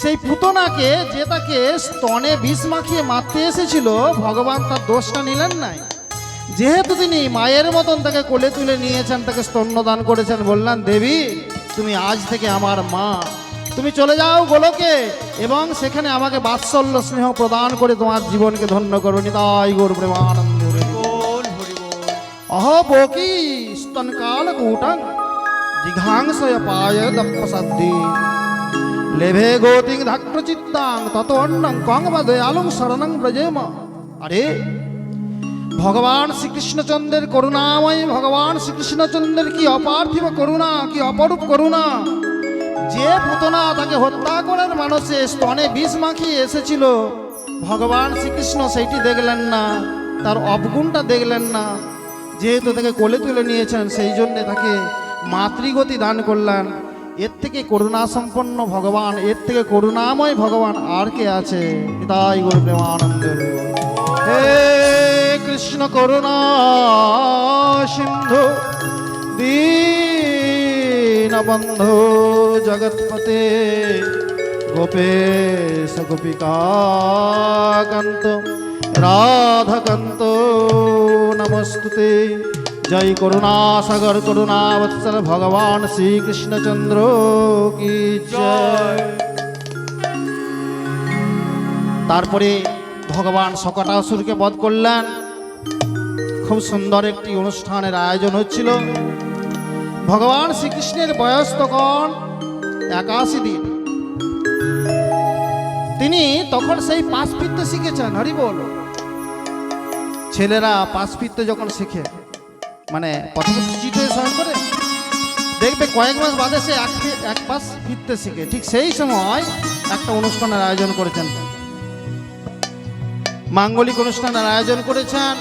সেই পুতনাকে যে তাকে স্তনে বিষ মাখিয়ে মারতে এসেছিল, ভগবান তার দোষটা নিলেন নাই। যেহেতু তিনি মায়ের মতন তাকে কোলে তুলে নিয়েছেন, তাকে স্তন্যদান করেছেন, বললেন, দেবী তুমি আজ থেকে আমার মা, তুমি চলে যাও গোলকে এবং সেখানে আমাকে বাৎসল্য স্নেহ প্রদান করে তোমার জীবনকে ধন্য করো। নিতাই গৌর প্রেমানন্দ। অহ বকি স্তনকাল কূটং জিঘাংসয় পায় দপ্পসাদ্ধি লেভে গতিং ধাক্র চিত্তাং তত অন্নং কং বা দয়ালং শরণং ব্রজেম। আরে ভগবান শ্রীকৃষ্ণচন্দ্রের করুণাময়, ভগবান শ্রীকৃষ্ণচন্দ্রের কি অপার্থিব করুণা, কি অপরূপ করুণা। যে পুতনা তাকে হত্যা করার মানুষে স্তনে বিষ মাখিয়ে এসেছিল, ভগবান শ্রীকৃষ্ণ সেইটি দেখলেন না, তার অবগুণটা দেখলেন না। যেহেতু তাকে কোলে তুলে নিয়েছেন, সেই জন্যে তাকে মাতৃগতি দান করলেন। এর থেকে করুণা সম্পন্ন ভগবান, এর থেকে করুণাময় ভগবান আর কে আছে? তাই গৌর প্রেমানন্দ। হে কৃষ্ণ করুণা সিন্ধু দীনবন্ধু জগৎপতে গোপেশ গোপিকাকান্ত রাধাকান্ত নমস্তুতে। জয় করুণা সাগর করুণাবৎসল ভগবান শ্রীকৃষ্ণচন্দ্র কি জয়। তারপরে ভগবান শকটাসুরকে বধ করলেন। খুব সুন্দর একটি অনুষ্ঠানের আয়োজন হচ্ছিল। ভগবান শ্রীকৃষ্ণের বয়স তখন 81 দিন। তিনি তখন সেই পাশ ফিরতে শিখেছেন। হরি বল। ছেলেরা পাশ ফিরতে যখন শিখে, মানে প্রথমে চিঠি সহায় করে, দেখবে কয়েক মাস বাদে সে এক পাশ ফিরতে শিখে। ঠিক সেই সময় একটা অনুষ্ঠানের আয়োজন করেছেন, মাঙ্গলিক অনুষ্ঠানের আয়োজন করেছেন।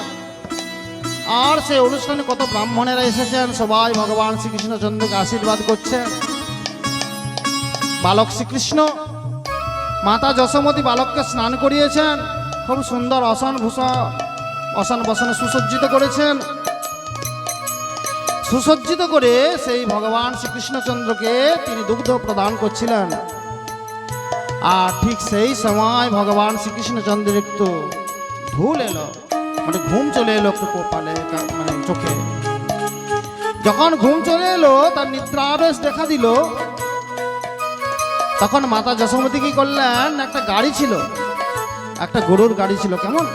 আর সেই অনুষ্ঠানে কত ব্রাহ্মণেরা এসেছেন, সবাই ভগবান শ্রীকৃষ্ণচন্দ্রকে আশীর্বাদ করছেন। বালক শ্রীকৃষ্ণ, মাতা যশোমতী বালককে স্নান করিয়েছেন, খুব সুন্দর অসন বসনে সুসজ্জিত করেছেন। সুসজ্জিত করে সেই ভগবান শ্রীকৃষ্ণচন্দ্রকে তিনি দুগ্ধ প্রদান করছিলেন। আর ঠিক সেই সময় ভগবান শ্রীকৃষ্ণচন্দ্রের একটু ভুল এলো, মানে ঘুম চলে এলো একটু কপালে, মানে চোখে। যখন ঘুম চলে এলো, তার নিদ্রাবেশ দেখা দিল। তখন মাতা যশোমতী কি করলেন, একটা গাড়ি ছিল, একটা গরুর গাড়ি ছিল, কেমন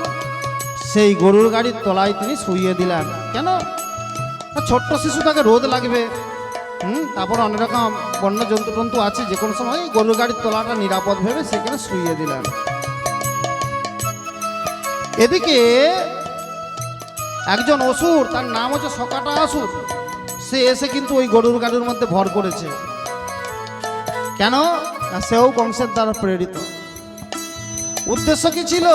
সেই গরুর গাড়ির তলায় তিনি শুইয়ে দিলেন। কেন? ছোট্ট শিশু, তাকে রোদ লাগবে, তারপর অনেক রকম বন্য জন্তু আছে, যে কোনো সময় গরুর গাড়ির তলাটা নিরাপদ ভেবে সেখানে শুইয়ে দিলেন। এদিকে একজন অসুর, তার নাম হচ্ছে শকটাসুর, সে এসে কিন্তু ওই গরুর গাড়ির মধ্যে ভর করেছে। কেন? সেও কংসের দ্বারা প্রেরিত। উদ্দেশ্য কি ছিল?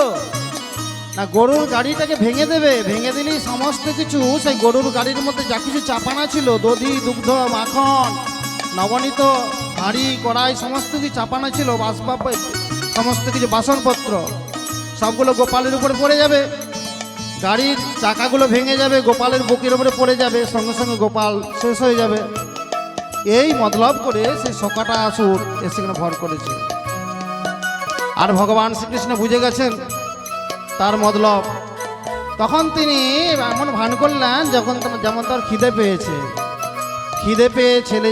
না, গরুর গাড়িটাকে ভেঙে দেবে। ভেঙে দিলেই সমস্ত কিছু সেই গরুর গাড়ির মধ্যে যা কিছু চাপানা ছিল, দধি, দুগ্ধ, মাখন, নবনীত, হাঁড়ি, কড়াই, সমস্ত কিছু চাপানা ছিল, বাসবাব, সমস্ত কিছু বাসনপত্র, সবগুলো গোপালের উপরে পড়ে যাবে। গাড়ির চাকাগুলো ভেঙে যাবে, গোপালের বুকের উপরে পড়ে যাবে, সঙ্গে সঙ্গে গোপাল শেষ হয়ে যাবে। এই মতলব করে সেই শকটাসুর এসে এখানে ভর করেছে। আর ভগবান শ্রীকৃষ্ণ বুঝে গেছেন তার মতলব। তখন তিনি এমন ভান করলেন যেমন তার খিদে পেয়েছে, খিদে পেয়ে ছেলে